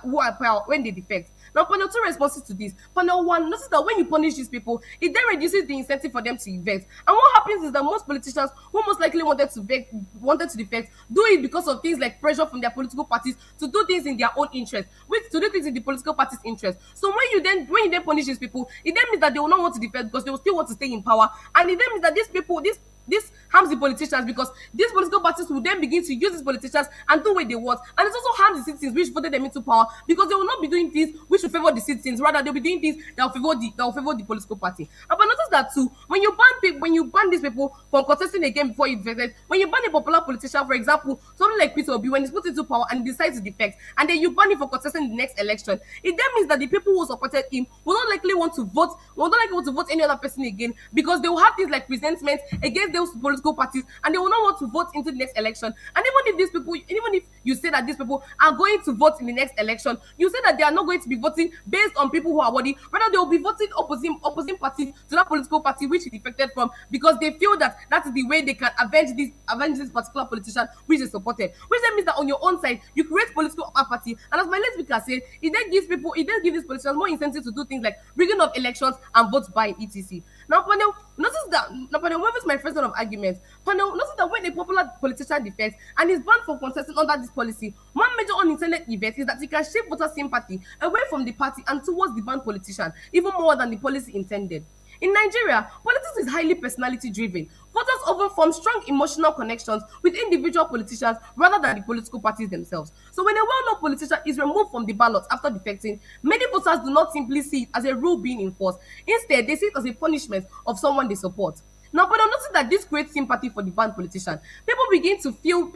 who are power when they defect. Now, panel two responses to this. Panel one, notice that when you punish these people, it then reduces the incentive for them to defect. And what happens is that most politicians who most likely wanted to defect do it because of things like pressure from their political parties to do things in their own interest, to do things in the political party's interest. So when you then punish these people, it then means that they will not want to defect because they will still want to stay in power. And it then means that these people, this harms the politicians because these political parties will then begin to use these politicians and do what they want. And it also harms the citizens which voted them into power because they will not be doing things which will favor the citizens. Rather, they'll be doing things that will favor the political party. But notice that too, when you ban these people from contesting again before you defected, when you ban a popular politician, for example, something like Peter Obi, when he's put into power and he decides to defect, and then you ban him for contesting the next election, it then means that the people who supported him will not likely want to vote any other person again because they will have things like resentment against those political parties and they will not want to vote into the next election. And even if you say that these people are going to vote in the next election, you say that they are not going to be voting based on people who are worthy, rather they will be voting opposing party to that political party which is defected from because they feel that that is the way they can avenge this particular politician which is supported. Which then means that on your own side you create political apathy, and as my late speaker said, it then gives these politicians more incentive to do things like rigging of elections and vote buying etc. Now, panel, what is my first line of argument? Panel, notice that when a popular politician defects and is banned from contesting under this policy, one major unintended effect is that it can shape voter sympathy away from the party and towards the banned politician, even more than the policy intended. In Nigeria, politics is highly personality driven. Voters often form strong emotional connections with individual politicians rather than the political parties themselves. So when a well-known politician is removed from the ballot after defecting, many voters do not simply see it as a rule being enforced. Instead, they see it as a punishment of someone they support. Now, but I'm noticing that this creates sympathy for the banned politician. People begin to feel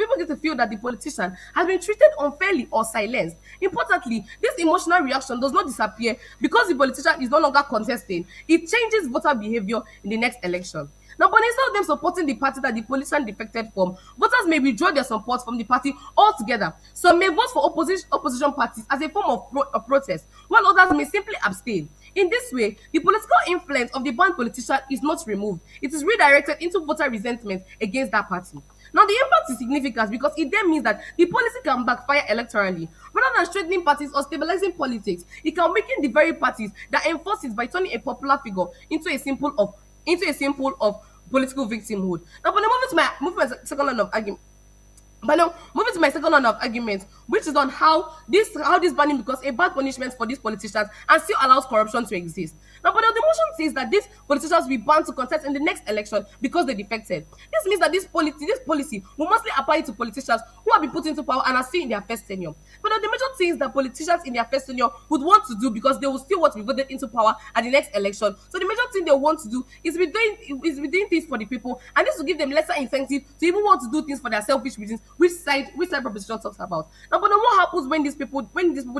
that the politician has been treated unfairly or silenced. Importantly, this emotional reaction does not disappear because the politician is no longer contesting. It changes voter behavior in the next election. Now, but instead of them supporting the party that the politician defected from, voters may withdraw their support from the party altogether. Some may vote for opposition parties as a form of protest, while others may simply abstain. In this way, the political influence of the banned politician is not removed. It is redirected into voter resentment against that party. Now, the impact is significant because it then means that the policy can backfire electorally. Rather than strengthening parties or stabilizing politics, it can weaken the very parties that enforce it by turning a popular figure into a symbol of political victimhood. Now, but moving to my second line of argument. But now, moving to my second line of argument, which is on how this banning becomes a bad punishment for these politicians and still allows corruption to exist. Now, but the motion says that these politicians will be banned to contest in the next election because they defected. This means that this policy will mostly apply to politicians who have been put into power and are still in their first tenure. But the major things that politicians in their first tenure would want to do, because they will still want to be voted into power at the next election. So the major thing they want to do is be doing things for the people, and this will give them lesser incentive to even want to do things for their selfish reasons, which side proposition talks about. Now, but then what happens when these people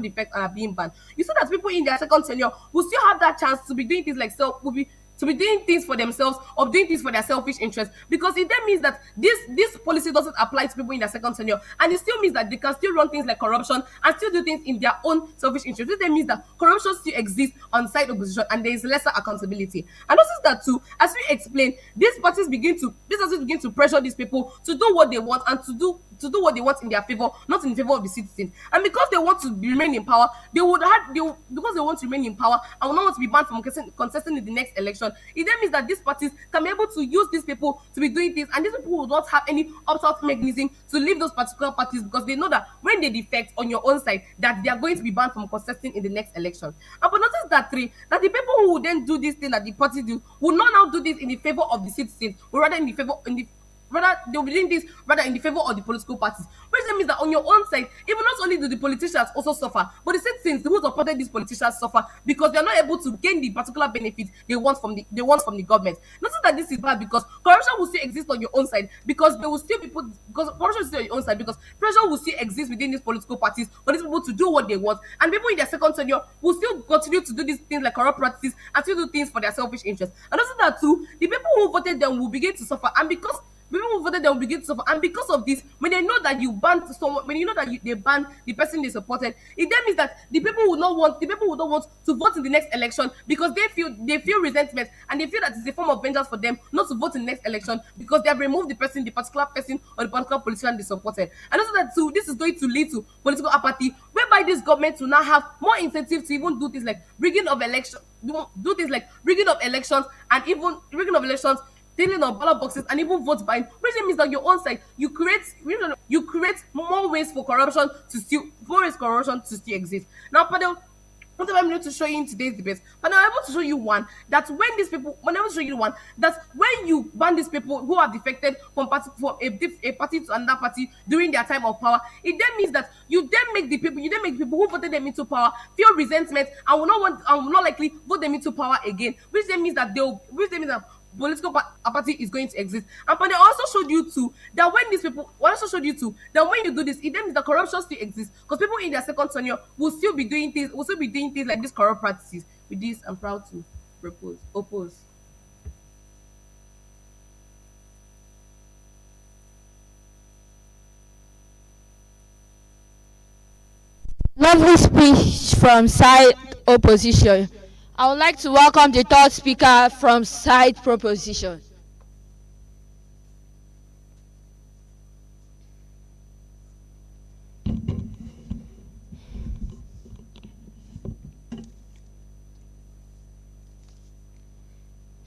defect and are being banned? You see that people in their second tenure will still have that chance to be doing things like to be doing things for themselves or doing things for their selfish interests, because it then means that this policy doesn't apply to people in their second tenure, and it still means that they can still run things like corruption and still do things in their own selfish interest. This then means that corruption still exists on side opposition and there is lesser accountability. And notice that too, as we explained, these parties begin to pressure these people to do what they want and to do what they want in their favor, not in favor of the citizens. And because they want to remain in power, because they want to remain in power and will not want to be banned from contesting in the next election, it then means that these parties can be able to use these people to be doing things, and these people will not have any opt-out mechanism to leave those particular parties, because they know that when they defect on your own side, that they are going to be banned from contesting in the next election. And but notice that that the people who will then do this thing that the party do will not now do this in the favor of the citizens, or rather they will be doing this rather in the favor of the political parties, which then means that on your own side, even not only do the politicians also suffer, but the citizens, the who supported these politicians, suffer because they are not able to gain the particular benefit they want from the government. Notice that this is bad, because corruption will still exist on your own side, because there will still be because corruption is still on your own side, because pressure will still exist within these political parties for these people to do what they want, and people in their second tenure will still continue to do these things like corrupt practices and still do things for their selfish interests. And also that too, the people who voted them will begin to suffer, and because people who voted, they will begin to suffer. And because of this, when they know that you banned someone, when you know that they banned the person they supported, it then means that the people will not want to vote in the next election, because they feel resentment, and they feel that it's a form of vengeance for them not to vote in the next election, because they have removed the particular person or the particular politician they supported. And also that too, this is going to lead to political apathy, whereby this government will now have more incentive to even do things like rigging of elections, and even rigging of elections, stealing of ballot boxes, and even vote buying, which means that your own side you create more ways for corruption to still exist. Now, Padel, what am I going to show you in today's debate? But I'm able to show you one that when you ban these people who have defected from a party to another party during their time of power, it then means that you then make people who voted them into power feel resentment and will not likely vote them into power again, which then means that political apathy is going to exist. And but they also showed you too that when you do this, it then means that corruption still exists, because people in their second tenure will still be doing things like these corrupt practices. With this, I'm proud to oppose. Lovely speech from side opposition. I would like to welcome the third speaker from side proposition.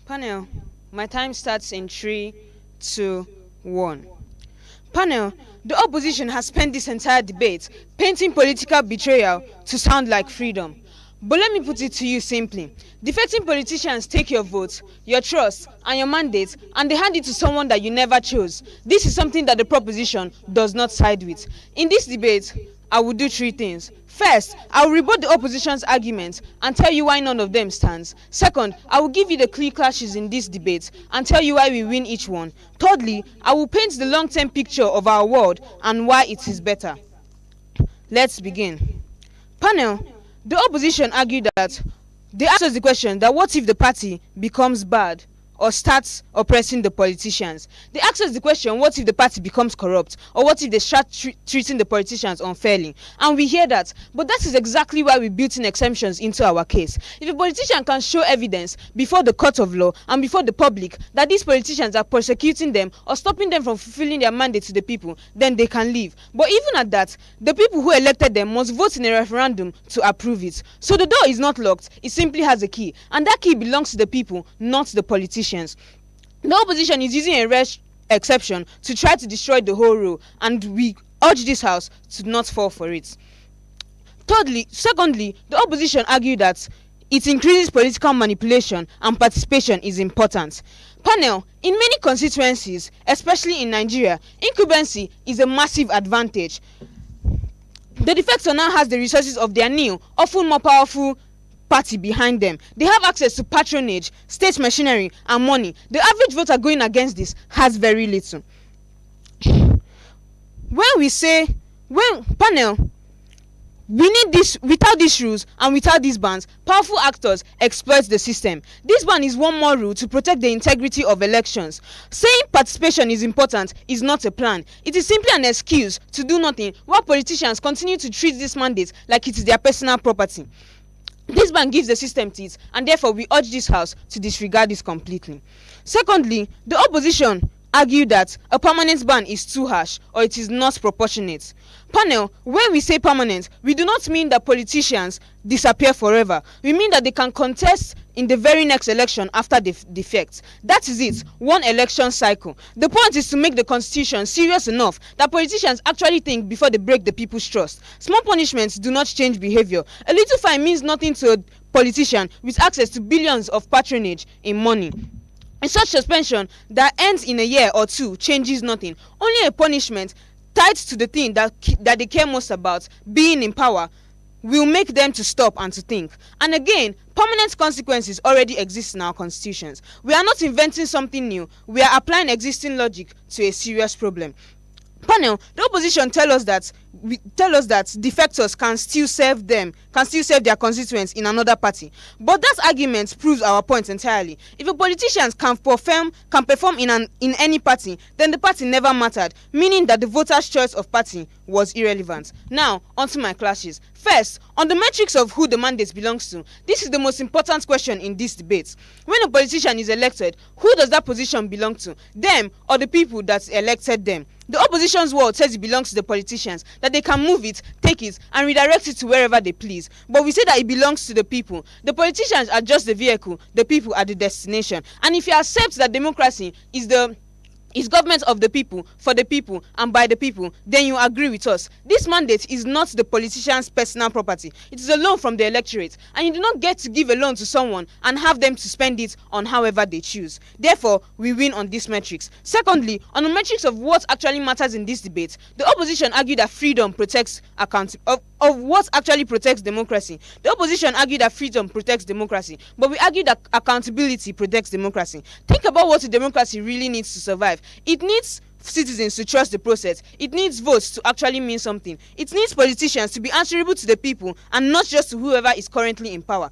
Panel, my time starts in 3, 2, 1. Panel, the opposition has spent this entire debate painting political betrayal to sound like freedom. But let me put it to you simply. Defecting politicians take your vote, your trust, and your mandate, and they hand it to someone that you never chose. This is something that the proposition does not side with. In this debate, I will do 3 things. First, I will rebut the opposition's arguments and tell you why none of them stands. Second, I will give you the clear clashes in this debate and tell you why we win each one. Thirdly, I will paint the long-term picture of our world and why it is better. Let's begin. Panel, the opposition argued that they asked us the question that what if the party becomes bad or starts oppressing the politicians? They asked us the question, what if the party becomes corrupt, or what if they start treating the politicians unfairly? And we hear that, but that is exactly why we built in exemptions into our case. If a politician can show evidence before the court of law and before the public that these politicians are persecuting them or stopping them from fulfilling their mandate to the people, then they can leave. But even at that, the people who elected them must vote in a referendum to approve it. So the door is not locked, it simply has a key, and that key belongs to the people, not the politicians. The opposition is using a rare exception to try to destroy the whole rule, and we urge this house to not fall for it. Secondly, the opposition argued that it increases political manipulation and participation is important. Panel, in many constituencies, especially in Nigeria, incumbency is a massive advantage. The defector now has the resources of their new, often more powerful party behind them. They have access to patronage, state machinery, and money. The average voter going against this has very little. When panel, we need this. Without these rules and without these bans, powerful actors exploit the system. This ban is one more rule to protect the integrity of elections. Saying participation is important is not a plan. It is simply an excuse to do nothing while politicians continue to treat this mandate like it is their personal property. This ban gives the system teeth, and therefore we urge this house to disregard this completely. Secondly, the opposition argue that a permanent ban is too harsh or it is not proportionate. Panel, when we say permanent, we do not mean that politicians disappear forever. We mean that they can contest in the very next election after the defect. That is it, one election cycle. The point is to make the constitution serious enough that politicians actually think before they break the people's trust. Small punishments do not change behavior. A little fine means nothing to a politician with access to billions of patronage in money. In such suspension that ends in a year or two changes nothing. Only a punishment tied to the thing that they care most about, being in power, will make them to stop and to think. And again, permanent consequences already exist in our constitutions. We are not inventing something new. We are applying existing logic to a serious problem. Panel, the opposition tell us that defectors can still serve their constituents in another party. But that argument proves our point entirely. If a politician can perform in any party, then the party never mattered, meaning that the voters' choice of party was irrelevant. Now, onto my clashes. First, on the metrics of who the mandate belongs to, this is the most important question in this debate. When a politician is elected, who does that position belong to? Them or the people that elected them? The opposition's word says it belongs to the politicians, that they can move it, take it, and redirect it to wherever they please. But we say that it belongs to the people. The politicians are just the vehicle, the people are the destination. And if you accept that democracy is government of the people, for the people, and by the people, then you agree with us. This mandate is not the politician's personal property. It is a loan from the electorate, and you do not get to give a loan to someone and have them to spend it on however they choose. Therefore, we win on these metrics. Secondly, on the metrics of what actually matters in this debate, the opposition argued that freedom protects of what actually protects democracy. The opposition argued that freedom protects democracy, but we argue that accountability protects democracy. Think about what a democracy really needs to survive. It needs citizens to trust the process. It needs votes to actually mean something. It needs politicians to be answerable to the people and not just to whoever is currently in power.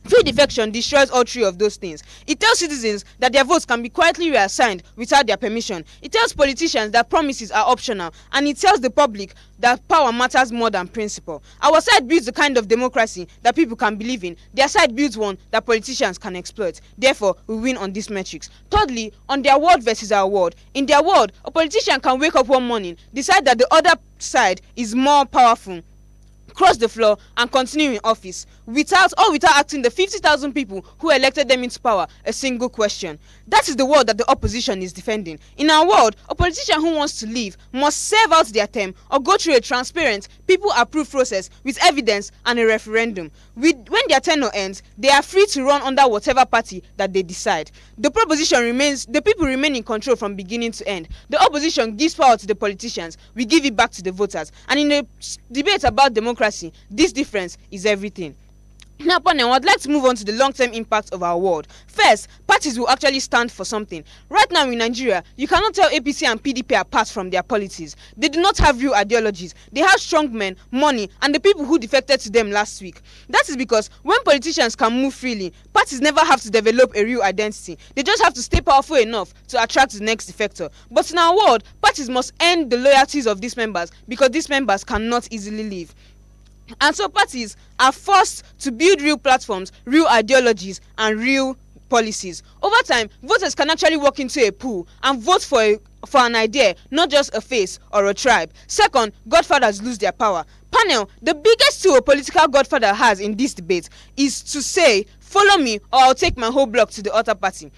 Free defection destroys all three of those things. It tells citizens that their votes can be quietly reassigned without their permission. It tells politicians that promises are optional. And it tells the public that power matters more than principle. Our side builds the kind of democracy that people can believe in. Their side builds one that politicians can exploit. Therefore, we win on these metrics. Thirdly, on their word versus our word. In their word, a politician can wake up one morning, decide that the other side is more powerful, cross the floor and continue in office without asking the 50,000 people who elected them into power a single question. That is the world that the opposition is defending. In our world, a politician who wants to leave must serve out their term or go through a transparent, people-approved process with evidence and a referendum. When their tenure ends, they are free to run under whatever party that they decide. The people remain in control from beginning to end. The opposition gives power to the politicians, we give it back to the voters. And in a debate about democracy, this difference is everything. Now, panel, I'd like to move on to the long-term impact of our world. First, parties will actually stand for something. Right now in Nigeria, you cannot tell APC and PDP apart from their policies. They do not have real ideologies. They have strong men, money, and the people who defected to them last week. That is because when politicians can move freely, parties never have to develop a real identity. They just have to stay powerful enough to attract the next defector. But in our world, parties must earn the loyalties of these members because these members cannot easily leave. And so parties are forced to build real platforms, real ideologies, and real policies. Over time, voters can actually walk into a pool and vote for an idea, not just a face or a tribe. Second, godfathers lose their power. Panel, the biggest tool a political godfather has in this debate is to say, follow me or I'll take my whole block to the other party.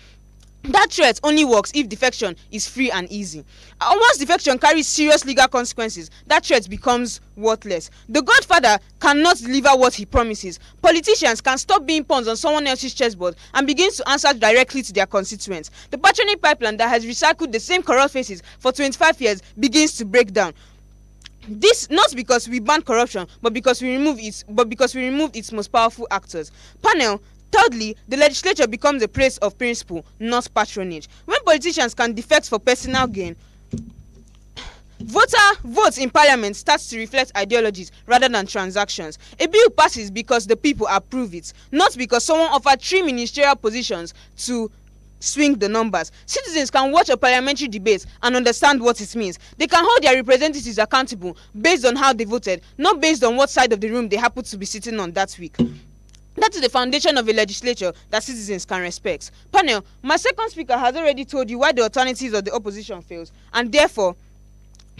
That threat only works if defection is free and easy. Once defection carries serious legal consequences, that threat becomes worthless. The Godfather cannot deliver what he promises. Politicians can stop being pawns on someone else's chessboard and begin to answer directly to their constituents. The patronic pipeline that has recycled the same corrupt faces for 25 years begins to break down. This not because we ban corruption, but because we removed its most powerful actors. Panel. Thirdly, the legislature becomes a place of principle, not patronage. When politicians can defect for personal gain, votes in parliament starts to reflect ideologies rather than transactions. A bill passes because the people approve it, not because someone offered 3 ministerial positions to swing the numbers. Citizens can watch a parliamentary debate and understand what it means. They can hold their representatives accountable based on how they voted, not based on what side of the room they happen to be sitting on that week. That is the foundation of a legislature that citizens can respect. Panel, my second speaker has already told you why the alternatives of the opposition fails, and therefore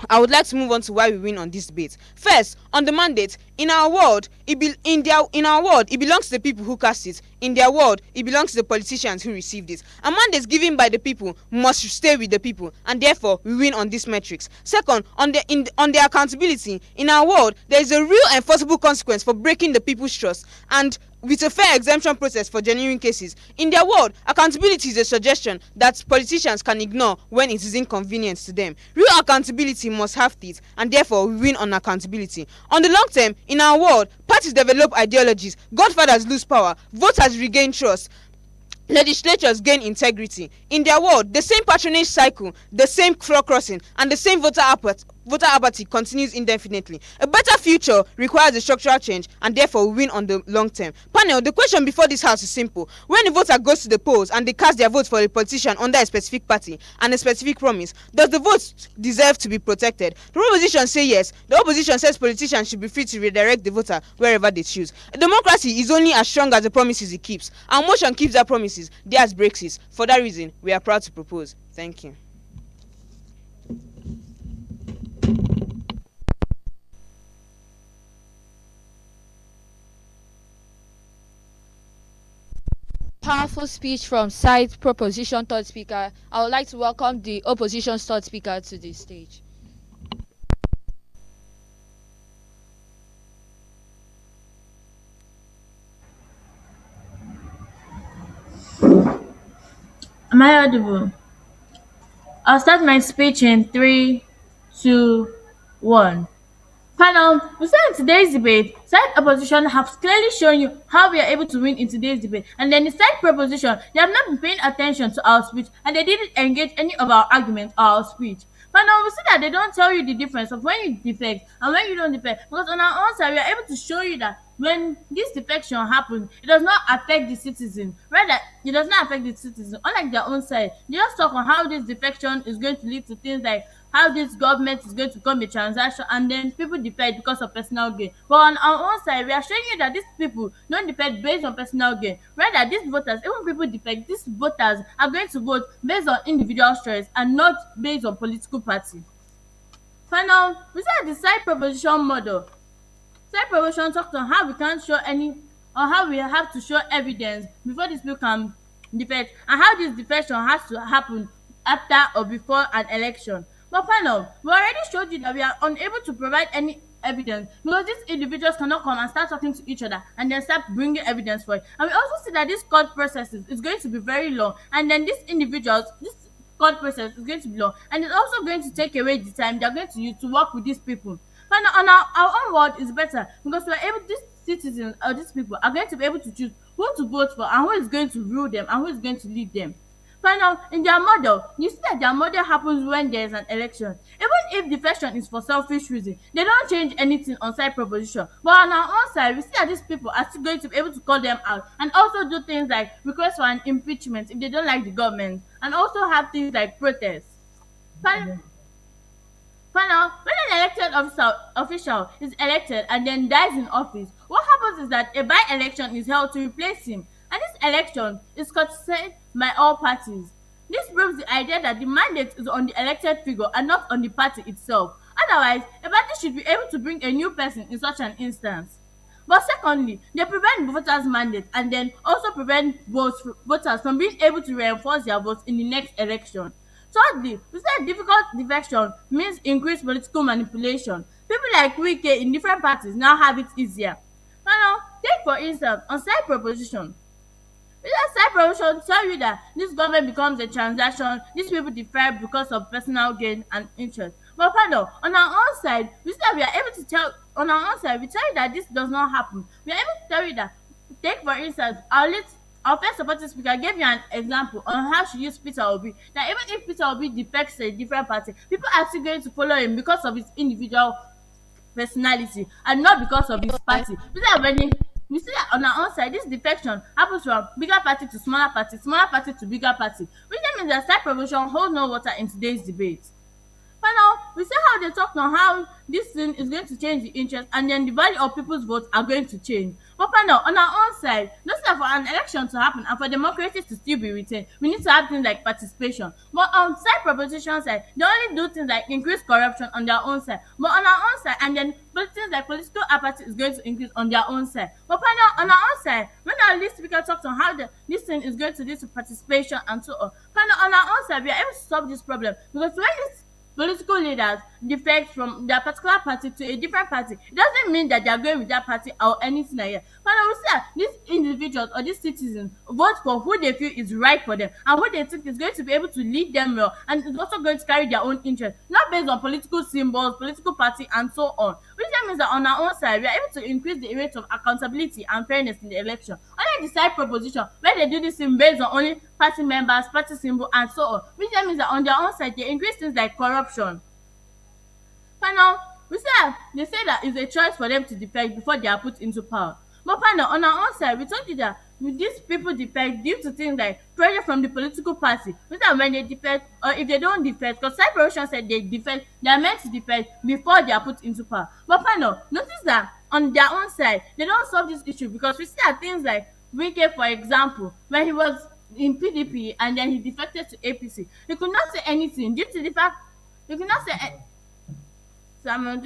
I would like to move on to why we win on this debate. First, on the mandate, in our world, it belongs to the people who cast it. In their world, it belongs to the politicians who received it. A mandate given by the people must stay with the people, and therefore we win on these metrics. Second, on the accountability, in our world, there is a real enforceable consequence for breaking the people's trust, and with a fair exemption process for genuine cases. In their world, accountability is a suggestion that politicians can ignore when it is inconvenient to them. Real accountability must have teeth, and therefore we win on accountability. On the long term, in our world, parties develop ideologies, godfathers lose power, voters regain trust, legislatures gain integrity. In their world, the same patronage cycle, the same floor crossing, and the same voter apathy continues indefinitely. A better future requires a structural change, and therefore we win on the long term. Panel, the question before this house is simple. When a voter goes to the polls and they cast their vote for a politician under a specific party and a specific promise, does the vote deserve to be protected? The opposition say yes. The opposition says politicians should be free to redirect the voter wherever they choose. A democracy is only as strong as the promises it keeps. Our motion keeps their promises, theirs breaks it. For that reason, we are proud to propose. Thank you. Powerful speech from side proposition third speaker. I would like to welcome the opposition's third speaker to the stage. Am I audible? I'll start my speech in 3, 2, 1. Panel, we said in today's debate, side opposition have clearly shown you how we are able to win in today's debate. And then the side proposition, they have not been paying attention to our speech and they didn't engage any of our arguments or our speech. Panel, we see that they don't tell you the difference of when you defect and when you don't defect. Because on our own side, we are able to show you that when this defection happens, it does not affect the citizen. Rather, it does not affect the citizen. Unlike their own side, they just talk on how this defection is going to lead to things like how this government is going to come a transaction and then people defect because of personal gain. But on our own side, we are showing you that these people don't defect based on personal gain. Rather, these voters, even people defect, these voters are going to vote based on individual choice and not based on political party. Final, we said the side proposition model. Side proposition talks on how we can't show any or how we have to show evidence before these people can defect and how this defection has to happen after or before an election. But panel, we already showed you that we are unable to provide any evidence because these individuals cannot come and start talking to each other and then start bringing evidence for it. And we also see that this court process is going to be very long, and then these individuals, this court process is going to be long, and it's also going to take away the time they're going to use to work with these people. But on our own world is better because we're able, these citizens or these people are going to be able to choose who to vote for and who is going to rule them and who is going to lead them. Final, in their model, you see that their model happens when there is an election. Even if defection is for selfish reason, they don't change anything on side proposition. But on our own side, we see that these people are still going to be able to call them out and also do things like request for an impeachment if they don't like the government, and also have things like protests. Final, when an elected official is elected and then dies in office, what happens is that a by-election is held to replace him, and this election is contested by all parties. This proves the idea that the mandate is on the elected figure and not on the party itself. Otherwise, a party should be able to bring a new person in such an instance. But secondly, they prevent voters' mandate and then also prevent voters from being able to reinforce their votes in the next election. Thirdly, we said difficult defection means increased political manipulation. People like Wike in different parties now have it easier. Now, take for instance on side proposition. Without side promotion tell you that this government becomes a transaction, these people defer because of personal gain and interest. But pardon, on our own side, we say we are able to tell on our own side, we tell you that this does not happen. We are able to tell you that, take for instance, our first supporting speaker gave you an example on how she used Peter Obi. That even if Peter Obi defects to a different party, people are still going to follow him because of his individual personality and not because of his party. We see that on our own side, this defection happens from bigger party to smaller party to bigger party, which means that side promotion holds no water in today's debate. But now we see how they talk on how this thing is going to change the interest and then the value of people's votes are going to change. But now on our own side, just like for an election to happen and for democracy to still be retained, we need to have things like participation. But on side proposition side, they only do things like increase corruption on their own side. But on our own side, and then things like political apathy is going to increase on their own side. But now on our own side, when our lead speaker talks on how this thing is going to lead to participation and so on, now on our own side, we are able to solve this problem because when it's political leaders defect from their particular party to a different party, it doesn't mean that they are going with that party or anything like that. But I will say that these individuals or these citizens vote for who they feel is right for them and who they think is going to be able to lead them well and is also going to carry their own interest, not based on political symbols, political party, and so on. Which means that on our own side, we are able to increase the rate of accountability and fairness in the election. Unlike the side proposition, where they do this thing based on only party members, party symbol, and so on, which means that on their own side, they increase things like corruption. But now, they say that it's a choice for them to defect before they are put into power. But now, on our own side, we told you that these people defect due to things like pressure from the political party. Which that when they defect, or if they don't defect, because side promotion said they defect, they are meant to defect before they are put into power. But now, notice that on their own side, they don't solve this issue because we see that things like Wike, for example, when he was in PDP and then he defected to APC, he could not say anything due to the fact he could not say Samuel,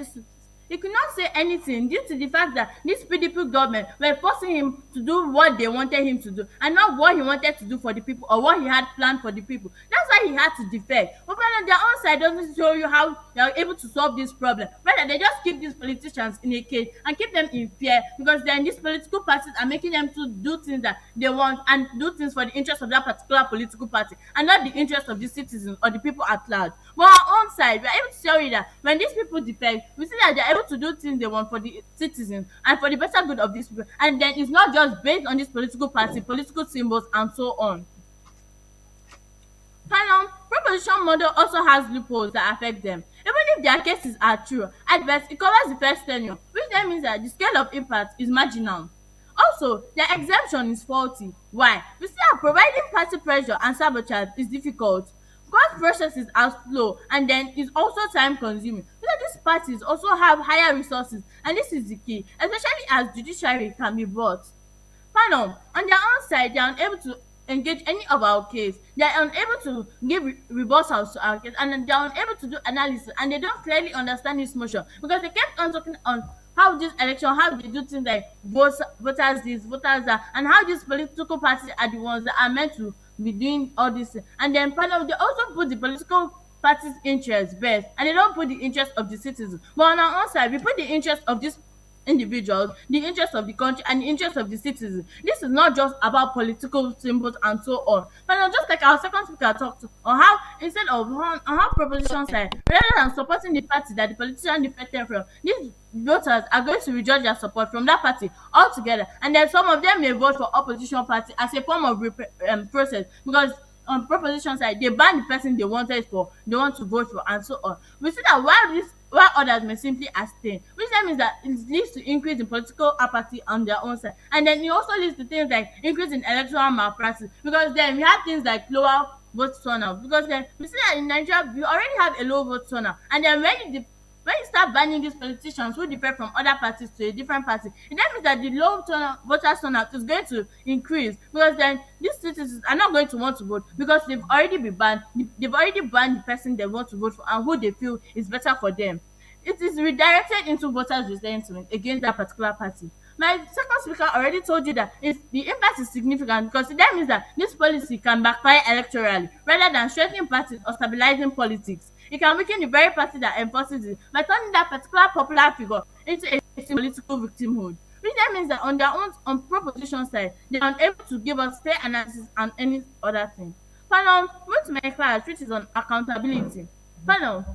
he could not say anything due to the fact that this PDP government were forcing him to do what they wanted him to do and not what he wanted to do for the people or what he had planned for the people. That's why he had to defect. But on their own side doesn't show you how they are able to solve this problem. Rather, they just keep these politicians in a cage and keep them in fear because then these political parties are making them to do things that they want and do things for the interest of that particular political party and not the interest of the citizens or the people at large. But on our own side, we are able to tell you that when these people defect, we see that they are able to do things they want for the citizens and for the better good of these people. And then it's not just based on this political party, political symbols, and so on. Final proposition model also has loopholes that affect them. Even if their cases are true, at best it covers the first tenure, which then means that the scale of impact is marginal. Also, their exemption is faulty. Why? We see that providing party pressure and sabotage is difficult. Court processes are slow and then it's also time consuming. Because these parties also have higher resources and this is the key, especially as judiciary can be bought. Panel, on their own side, they are unable to engage any of our case. They are unable to give rebuttals to our case and then they are unable to do analysis and they don't clearly understand this motion because they kept on talking on how this election, how they do things like voters this, voters that, and how these political parties are the ones that are meant to be doing all this. And then panel, they also put the political parties' interests best and they don't put the interest of the citizens. But on our own side, we put the interest of these individuals, the interest of the country, and the interest of the citizens. This is not just about political symbols and so on. But now, just like our second speaker talked on how instead of on how proposition side, rather than supporting the party that the politician defected from, these voters are going to withdraw their support from that party altogether, and then some of them may vote for opposition party as a form of process because on proposition side they ban the person they want to vote for and so on. We see that while others may simply abstain, which then means that it leads to increase in political apathy on their own side, and then it also leads to things like increase in electoral malpractice because then we have things like lower vote turnout because then we see that in Nigeria we already have a low vote turnout, and then when you start banning these politicians who differ from other parties to a different party, it then means that the low voters turnout is going to increase because then these citizens are not going to want to vote because they've already been banned. They've already banned the person they want to vote for and who they feel is better for them. It is redirected into voters' resentment against that particular party. My second speaker already told you that the impact is significant because that means that this policy can backfire electorally rather than strengthening parties or stabilizing politics. It can weaken the very party that enforces it by turning that particular popular figure into a political victimhood. Which then means that on their own on proposition side, they are unable to give us fair analysis and any other thing. Panel, move to my class, which is on accountability. Panel,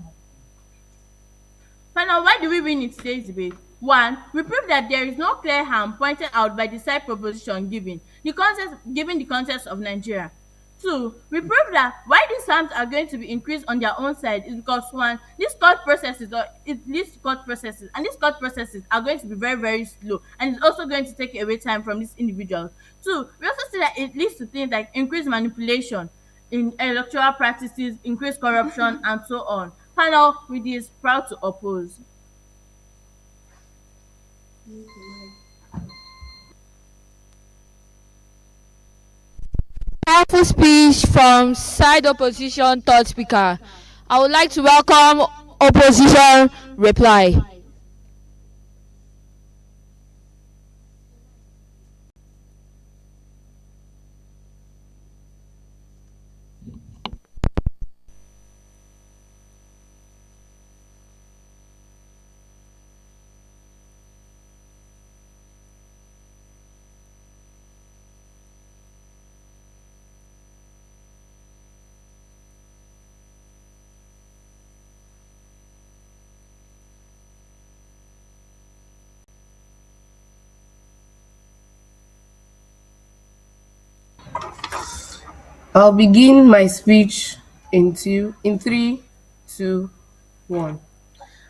Panel, why do we win in today's debate? One, we prove that there is no clear harm pointed out by the side proposition given the context of Nigeria. Two, we prove that why these harms are going to be increased on their own side is because one, these court processes or it leads to court processes, and these court processes are going to be very, very slow, and it's also going to take away time from these individuals. Two, we also see that it leads to things like increased manipulation in electoral practices, increased corruption, and so on. Panel with is proud to oppose. Powerful speech from side opposition third speaker. I would like to welcome opposition reply. I'll begin my speech in three, two, one.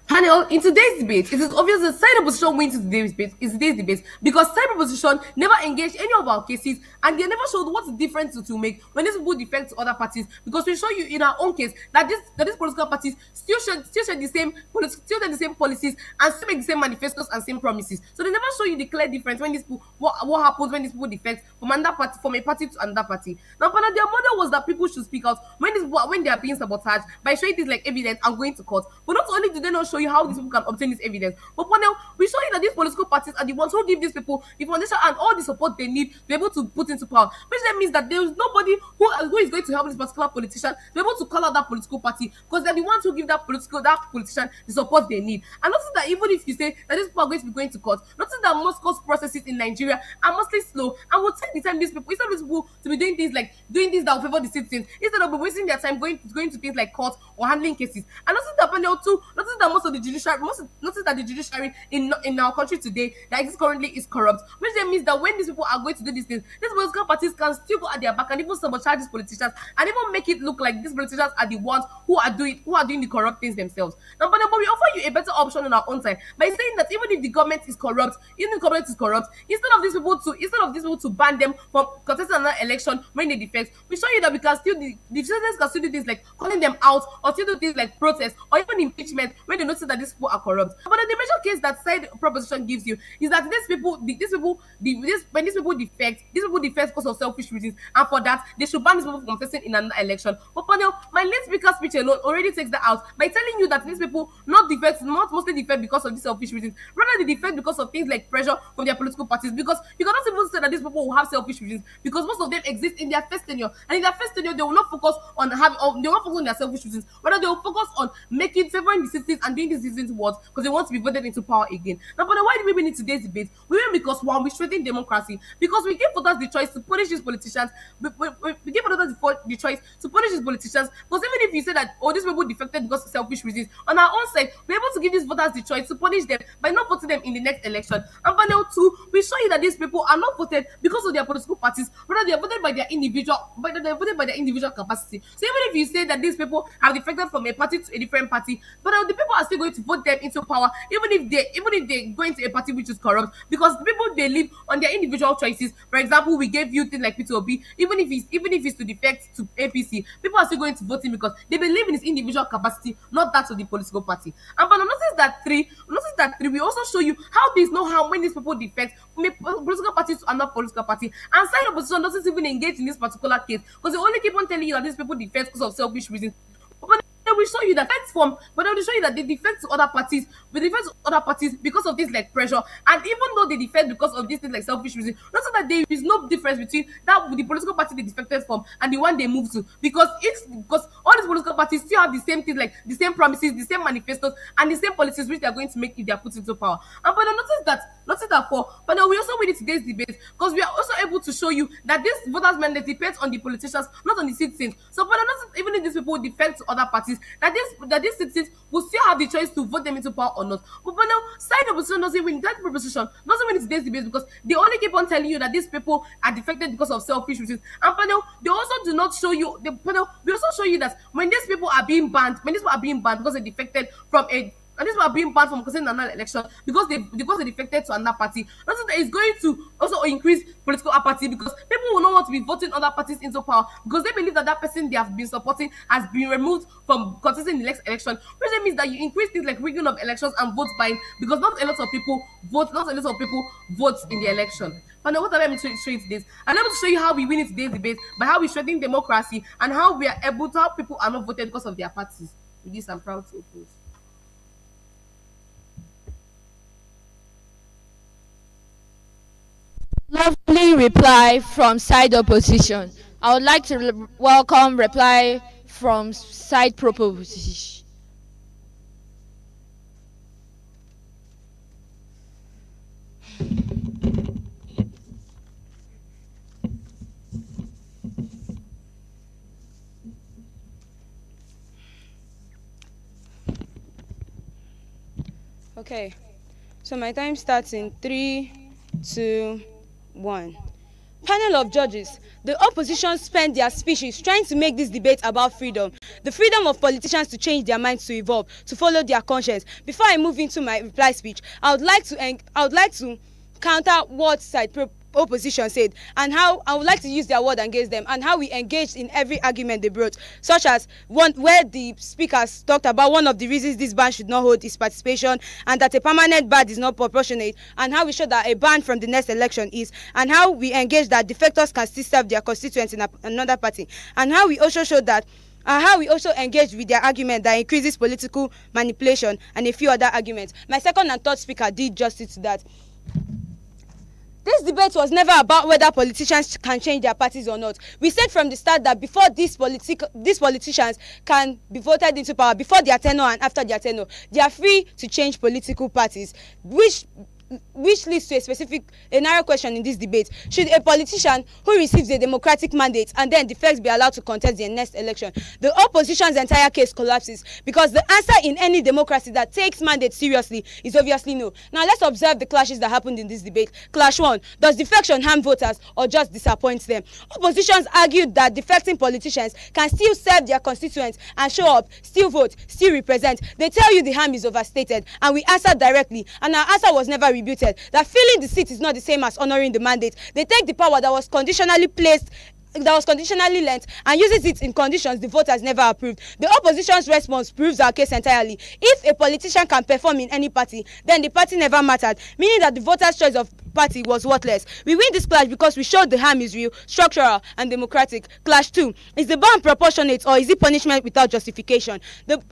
Panel, in today's debate, it is obvious that side opposition wins today's debate because side opposition never engaged any of our cases and they never showed what the difference to make when these people defect to other parties, because we show you in our own case that these political parties still share the same policies and still make the same manifestos and same promises. So they never show you the clear difference when these people what happens when these people defect from a party to another party. Now, panel, their model was that people should speak out when they are being sabotaged by showing this like evidence and going to court. But not only do they not show you how these people can obtain this evidence, but panel, we show you that these political parties are the ones who give these people the foundation and all the support they need to be able to put into power. Which then means that there is nobody who is going to help this particular politician to be able to call out that political party, because they're the ones who give that politician the support they need. And notice that even if you say that these people are going to be going to court, notice that most court processes in Nigeria are mostly slow and will take the time these people, instead of these people to be doing things that will favor the citizens, instead of wasting their time going to things like court or handling cases. And notice that panel too, notice that the judiciary in our country today that exists currently is corrupt, which then means that when these people are going to do these things, these political parties can still go at their back and even sabotage these politicians and even make it look like these politicians are the ones who are doing the corrupt things themselves. Now, but we offer you a better option on our own side by saying that even if the government is corrupt, instead of these people to ban them from contesting another election when they defect, we show you that we can still the citizens can still do things like calling them out or still do things like protest or even impeachment when they notice that these people are corrupt. But the major case that side proposition gives you is that when these people defect because of selfish reasons, and for that they should ban these people from contesting in another election. But panel, my late speaker speech alone already takes that out by telling you that these people not mostly defect because of these selfish reasons, rather they defect because of things like pressure from their political parties. Because you cannot even say that these people will have selfish reasons, because most of them exist in their first tenure, and in their first tenure they will not focus on their selfish reasons, rather they will focus on favoring the citizens and doing the citizens' words because they want to be voted into power again. Now, but why do we win in today's debate? We win because one, we strengthen democracy, because we give voters the choice to punish these politicians. We give voters the choice to punish these politicians, because even if you say that these people defected because of selfish reasons, on our own side we're able to give these voters the choice to punish them by not voting them in the next election. And panel two, we show you that these people are not voted because of their political parties, rather they are voted by their individual capacity. So even if you say that these people have defected from a party to a different party, but the people are still going to vote them into power, even if they go into a party which is corrupt, because the people they live on their individual choices. For example, we gave you things like P2OB, even if it's to defect to APC, people are still going to vote him because they believe in his individual capacity, not that of the political party. And but notice that three, we also show you how there is no harm when these people defect from a political party to another political party, and side opposition doesn't even engage in this particular case because they only keep on telling you that these people defect because of selfish reasons. But will show you that that's from, but they will show you that they defect to other parties, we defect to other parties because of this like pressure, and even though they defect because of this thing like selfish reason, not so that there is no difference between that the political party they defected from and the one they moved to, because all these political parties still have the same things, like the same promises, the same manifestos, and the same policies which they are going to make if they are put into power. And but notice that for but then we also win today's debate because we are also able to show you that this voters mandate depends on the politicians, not on the citizens. So but not even if these people defect to other parties, that these citizens will still have the choice to vote them into power or not. But now side opposition doesn't win, that proposition doesn't win today's debate because they only keep on telling you that these people are defected because of selfish reasons. And panel, they also do not show you the panel. We also show you that when these people are being banned, because they defected from a, and these people are being banned from contesting another election because they defected to another party. Notice that it's going to also increase political apathy because people will not want to be voting other parties into power because they believe that that person they have been supporting has been removed from contesting the next election, which means that you increase things like rigging of elections and vote buying because not a lot of people vote in the election. But now what I'm able to show you today? I'm able to show you how we win in today's debate by how we strengthen democracy and how we are able to help people are not voted because of their parties. With this, I'm proud to oppose. Lovely reply from side opposition. I would like to welcome reply from side proposition. Okay, so my time starts in 3, 2, 1. Panel of judges. The opposition spent their speeches trying to make this debate about freedom, the freedom of politicians to change their minds, to evolve, to follow their conscience. Before I move into my reply speech, I would like to counter what opposition said and how I would like to use their word against them and how we engaged in every argument they brought, such as one where the speakers talked about one of the reasons this ban should not hold is participation and that a permanent ban is not proportionate, and how we showed that a ban from the next election is, and how we engaged that defectors can still serve their constituents in another party, and how we also showed that how we also engaged with their argument that increases political manipulation and a few other arguments. My second and third speaker did justice to that. This debate was never about whether politicians can change their parties or not. We said from the start that before these politicians can be voted into power, before their tenure and after their tenure, they are free to change political parties, which leads to a narrow question in this debate. Should a politician who receives a democratic mandate and then defects be allowed to contest the next election? The opposition's entire case collapses because the answer in any democracy that takes mandate seriously is obviously no. Now let's observe the clashes that happened in this debate. Clash 1. Does defection harm voters or just disappoint them? Oppositions argued that defecting politicians can still serve their constituents and show up, still vote, still represent. They tell you the harm is overstated, and we answered directly, and our answer was never rebuted, that filling the seat is not the same as honoring the mandate. They take the power that was conditionally lent and uses it in conditions the voters never approved. The opposition's response proves our case entirely. If a politician can perform in any party, then the party never mattered, meaning that the voters' choice of party was worthless. We win this clash because we showed the harm is real, structural, and democratic. Clash 2. Is the ban proportionate or is it punishment without justification? The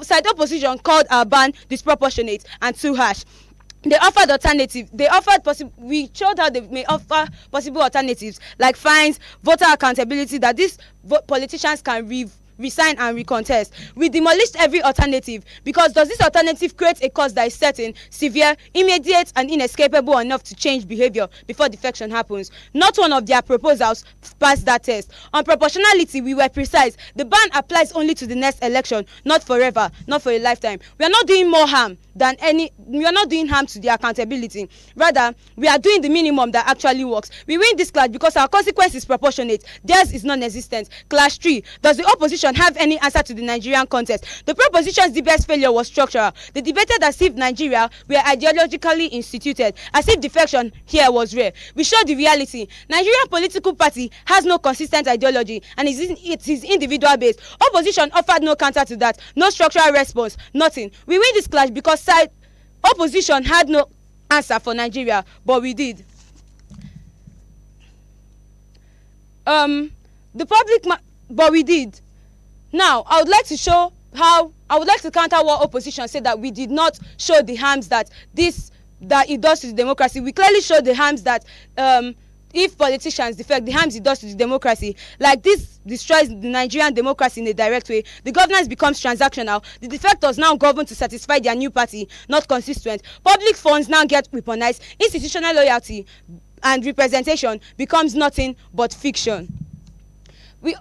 side opposition called our ban disproportionate and too harsh. They offered alternative. We showed how they may offer possible alternatives like fines, voter accountability, that these politicians can resign and recontest. We demolished every alternative because does this alternative create a cause that is certain, severe, immediate, and inescapable enough to change behavior before defection happens? Not one of their proposals passed that test. On proportionality, we were precise. The ban applies only to the next election, not forever, not for a lifetime. We are not doing more harm we are not doing harm to their accountability. Rather, we are doing the minimum that actually works. We win this clash because our consequence is proportionate. Theirs is non-existent. Clash 3. Does the opposition have any answer to the Nigerian contest? The proposition's deepest failure was structural. They debated as if Nigeria were ideologically instituted, as if defection here was rare. We showed the reality. Nigerian political party has no consistent ideology and it is individual based. Opposition offered no counter to that, no structural response, nothing. We win this clash because opposition had no answer for Nigeria, but we did. But we did. Now, I would like to show how I would like to counter what opposition said, that we did not show the harms that it does to the democracy. We clearly show the harms that if politicians defect, the harms it does to the democracy. Like, this destroys the Nigerian democracy in a direct way. The governance becomes transactional. The defectors now govern to satisfy their new party, not constituent. Public funds now get weaponized. Institutional loyalty and representation becomes nothing but fiction. We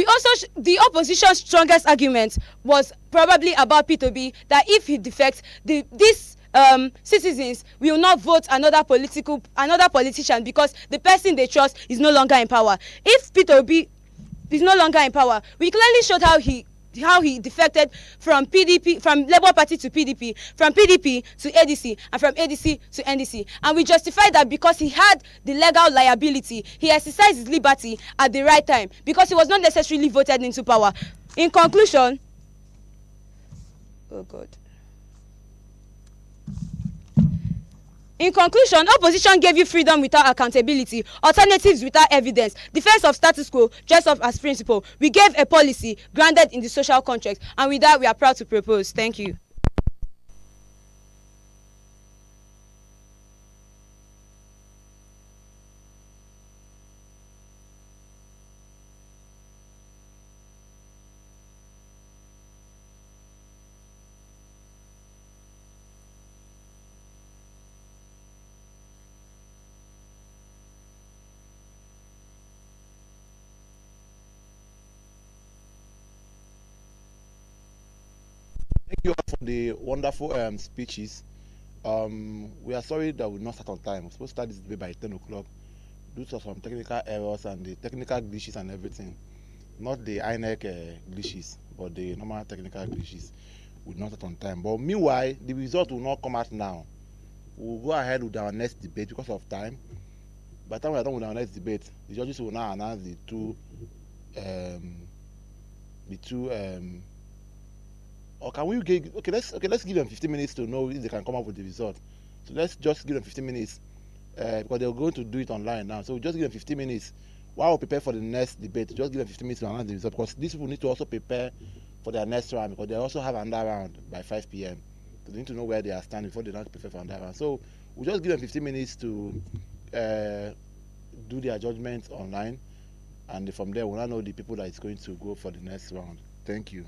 also the opposition's strongest argument was probably about P2B, that if he defects, these citizens will not vote another politician because the person they trust is no longer in power. If P2B is no longer in power, we clearly showed how he defected from PDP, from Labour Party to PDP, from PDP to ADC, and from ADC to NDC. And we justified that because he had the legal liability. He exercised his liberty at the right time because he was not necessarily voted into power. In conclusion, oh God. In conclusion, opposition gave you freedom without accountability, alternatives without evidence, defense of status quo, dress up as principle. We gave a policy grounded in the social contract, and with that, we are proud to propose. Thank you. Thank you all for the wonderful speeches. We are sorry that we will not start on time. We're supposed to start this debate by 10 o'clock due to some technical errors and the technical glitches and everything. Not the INEC glitches, but the normal technical glitches. We will not start on time. But meanwhile, the result will not come out now. We'll go ahead with our next debate because of time. By the time we are done with our next debate, the judges will now announce the two or can we give, let's give them 15 minutes to know if they can come up with the result. So let's just give them 15 minutes because they're going to do it online now. So just give them 15 minutes while we prepare for the next debate. Just give them 15 minutes to announce the result, because these people need to also prepare for their next round, because they also have another round by 5 p.m. So they need to know where they are standing before they don't prepare for another round. So we'll just give them 15 minutes to do their judgments online, and from there we'll now know the people that is going to go for the next round. Thank you.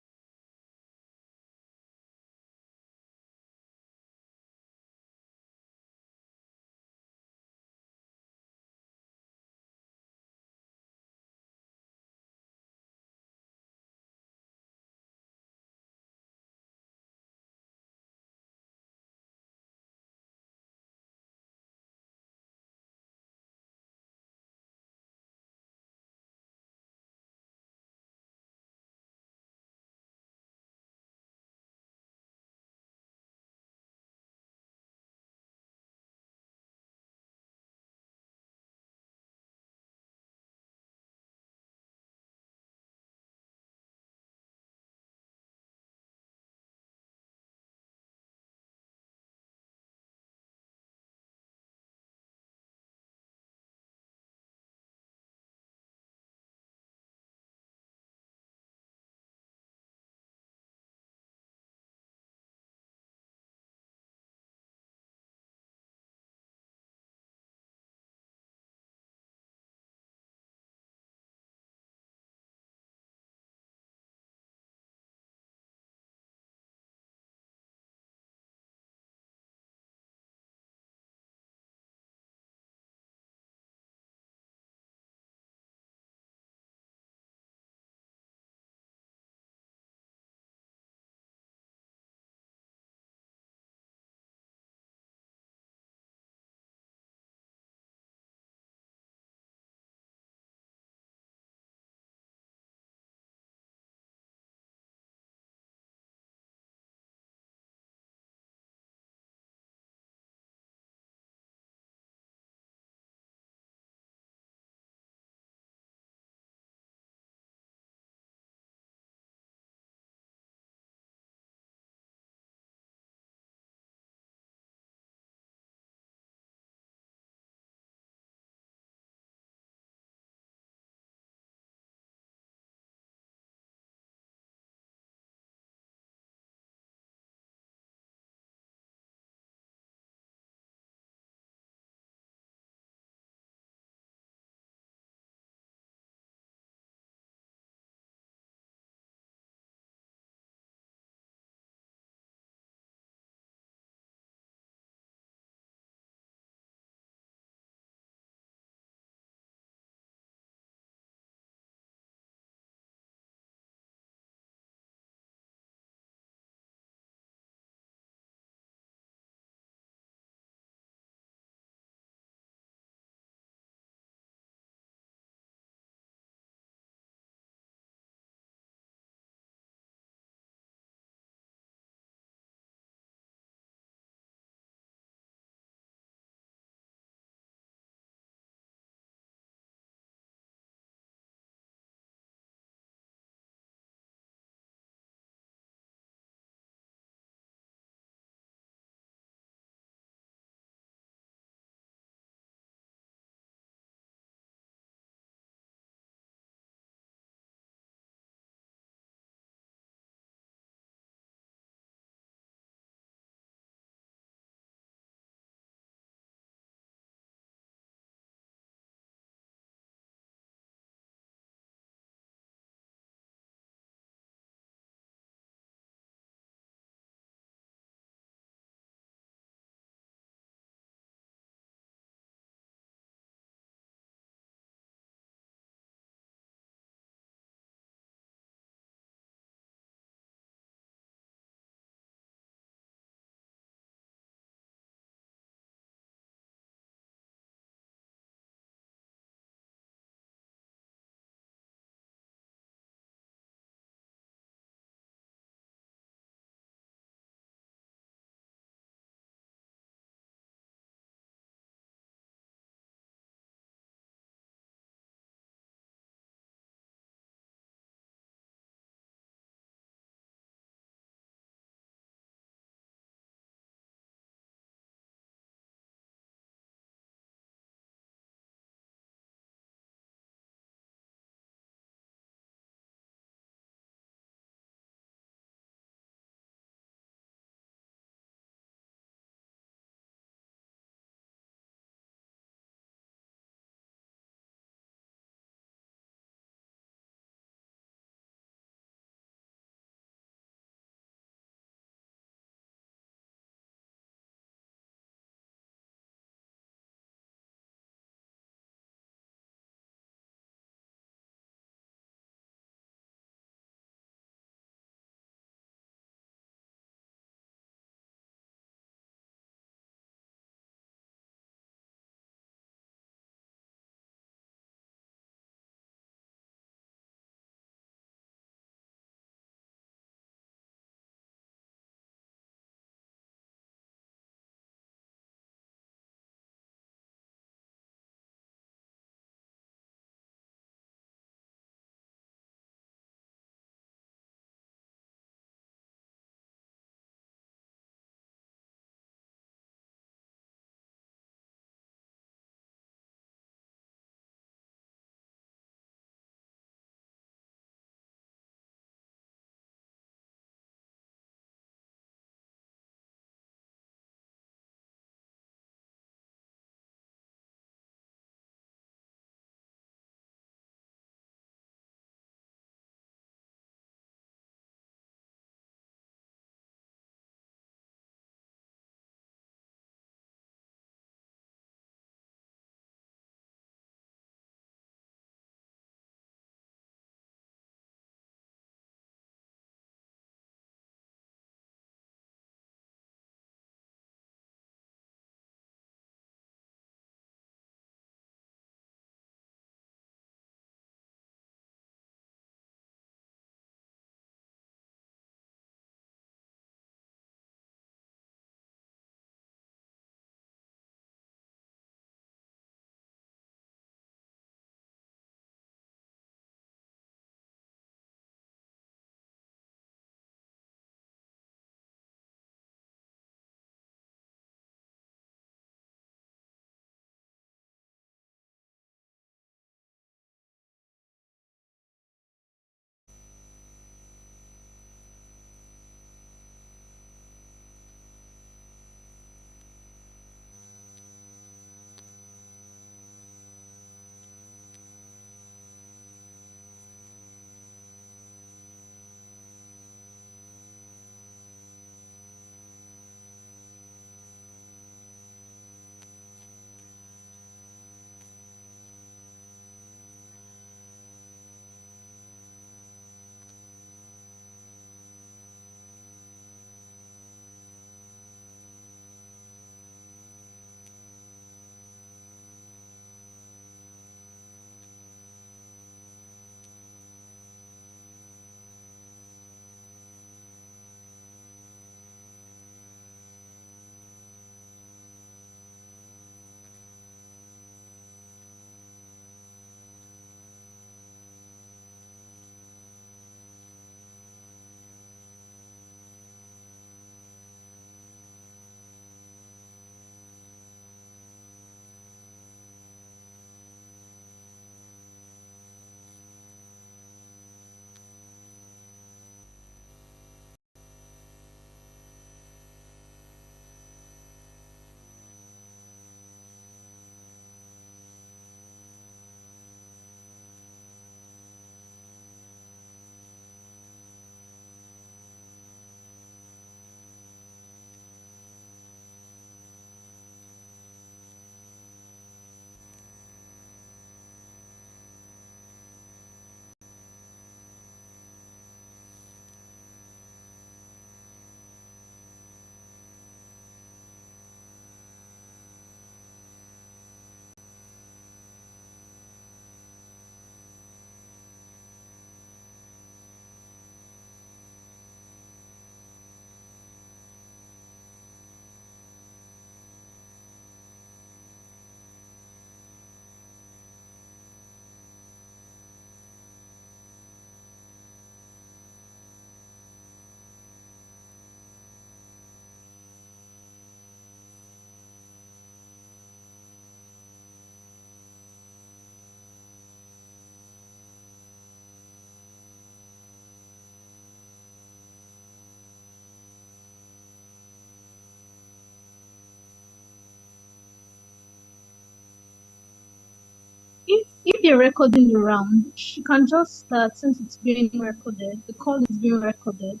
If they're recording the round, she can just start since it's being recorded. The call is being recorded.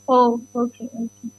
Oh, okay, okay.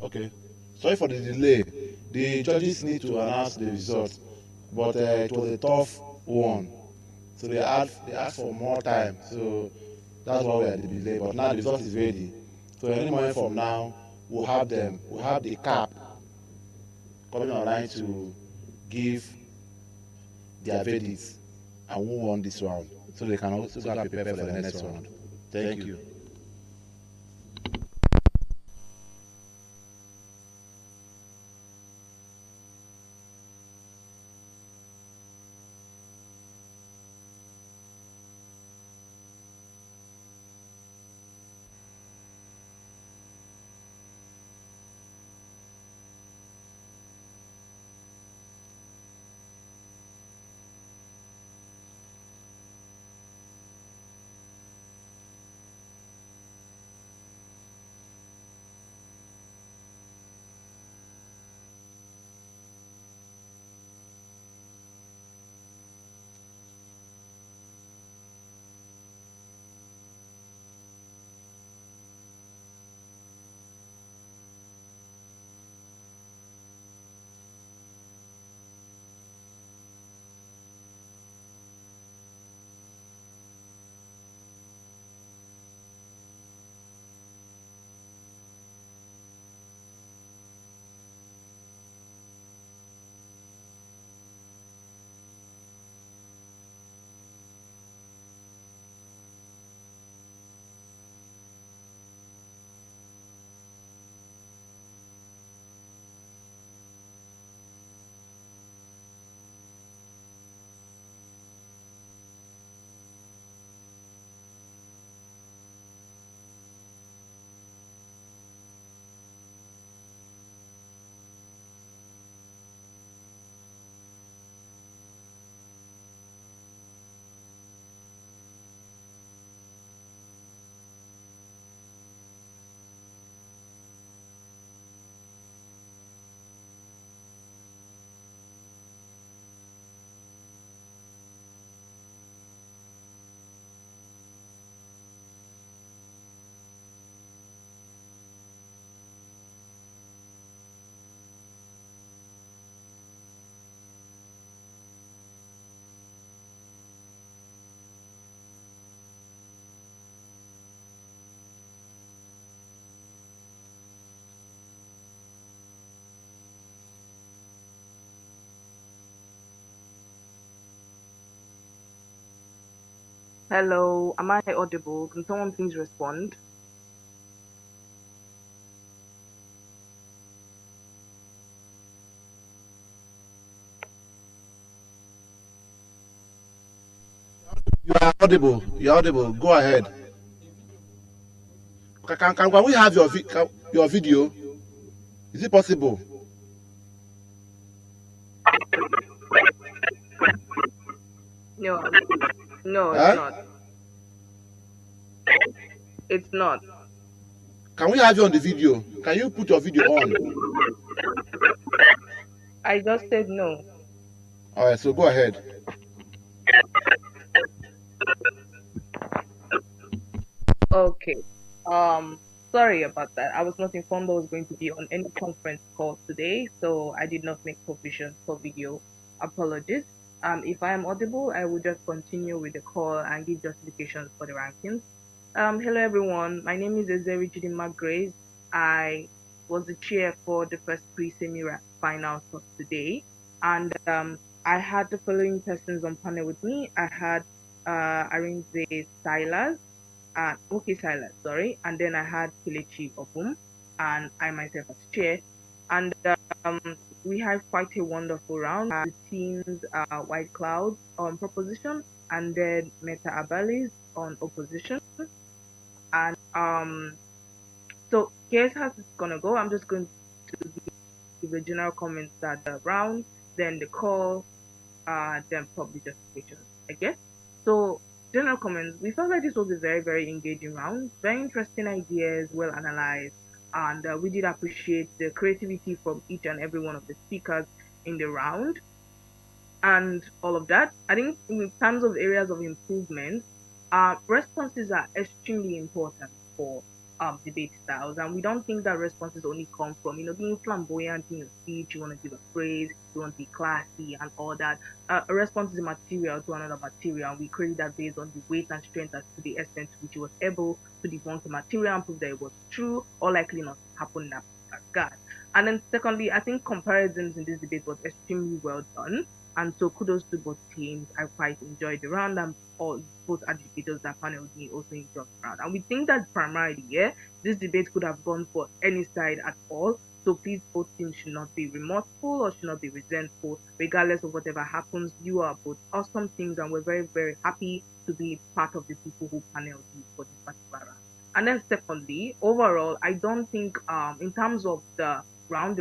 Okay. Sorry for the delay. The judges need to announce the result, but it was a tough one. So they asked for more time. So that's why we are the delay. But now the result is ready. So any moment from now, we'll have them. We'll have the cap coming online to give their verdicts and who won this round, so they can also go and prepare for the next round. Thank you. Hello, am I audible? Can someone please respond? You are audible. You are audible. Go ahead. Can we have your video? Is it possible? No, no, it's Huh? not. It's not. Can we have you on the video? Can you put your video on? I just said no. All right, so go ahead. Okay. Um, Sorry about that. I was not informed I was going to be on any conference call today, so I did not make provision for video. Apologies. If I am audible, I will just continue with the call and give justifications for the rankings. Hello everyone. My name is Ezeri Chidinma Grace. I was the chair for the first pre-semi finals of today, and I had the following persons on panel with me. I had Arinze Silas, okay, Silas, sorry, and then I had Kelechi Obum, and I myself as chair, and um, we had quite a wonderful round. The teams White Cloud on proposition, and then Meta Abalis on opposition, and so here's how it's gonna go. I'm just going to give the general comments at the round, then the call, then probably justifications, I guess. So, general comments. We felt like this was a very, very engaging round, very interesting ideas, well analyzed, and we did appreciate the creativity from each and every one of the speakers in the round and all of that. I think in terms of areas of improvement, responses are extremely important for debate styles, and we don't think that responses only come from being flamboyant in your speech. You want to give a phrase, you want to be classy, and all that. A response is a material to another material, and we created that based on the weight and strength as to the extent to which it was able to debunk the material and prove that it was true or likely not to happen in that regard. And then secondly, I think comparisons in this debate was extremely well done. And so kudos to both teams. I quite enjoyed the round and all both educators that panel with me also enjoyed the round. And we think that primarily, yeah, this debate could have gone for any side at all. So please both teams should not be remorseful or should not be resentful. Regardless of whatever happens, you are both awesome teams and we're very, very happy to be part of the people who paneled you for this particular round. And then secondly, overall, I don't think in terms of the round,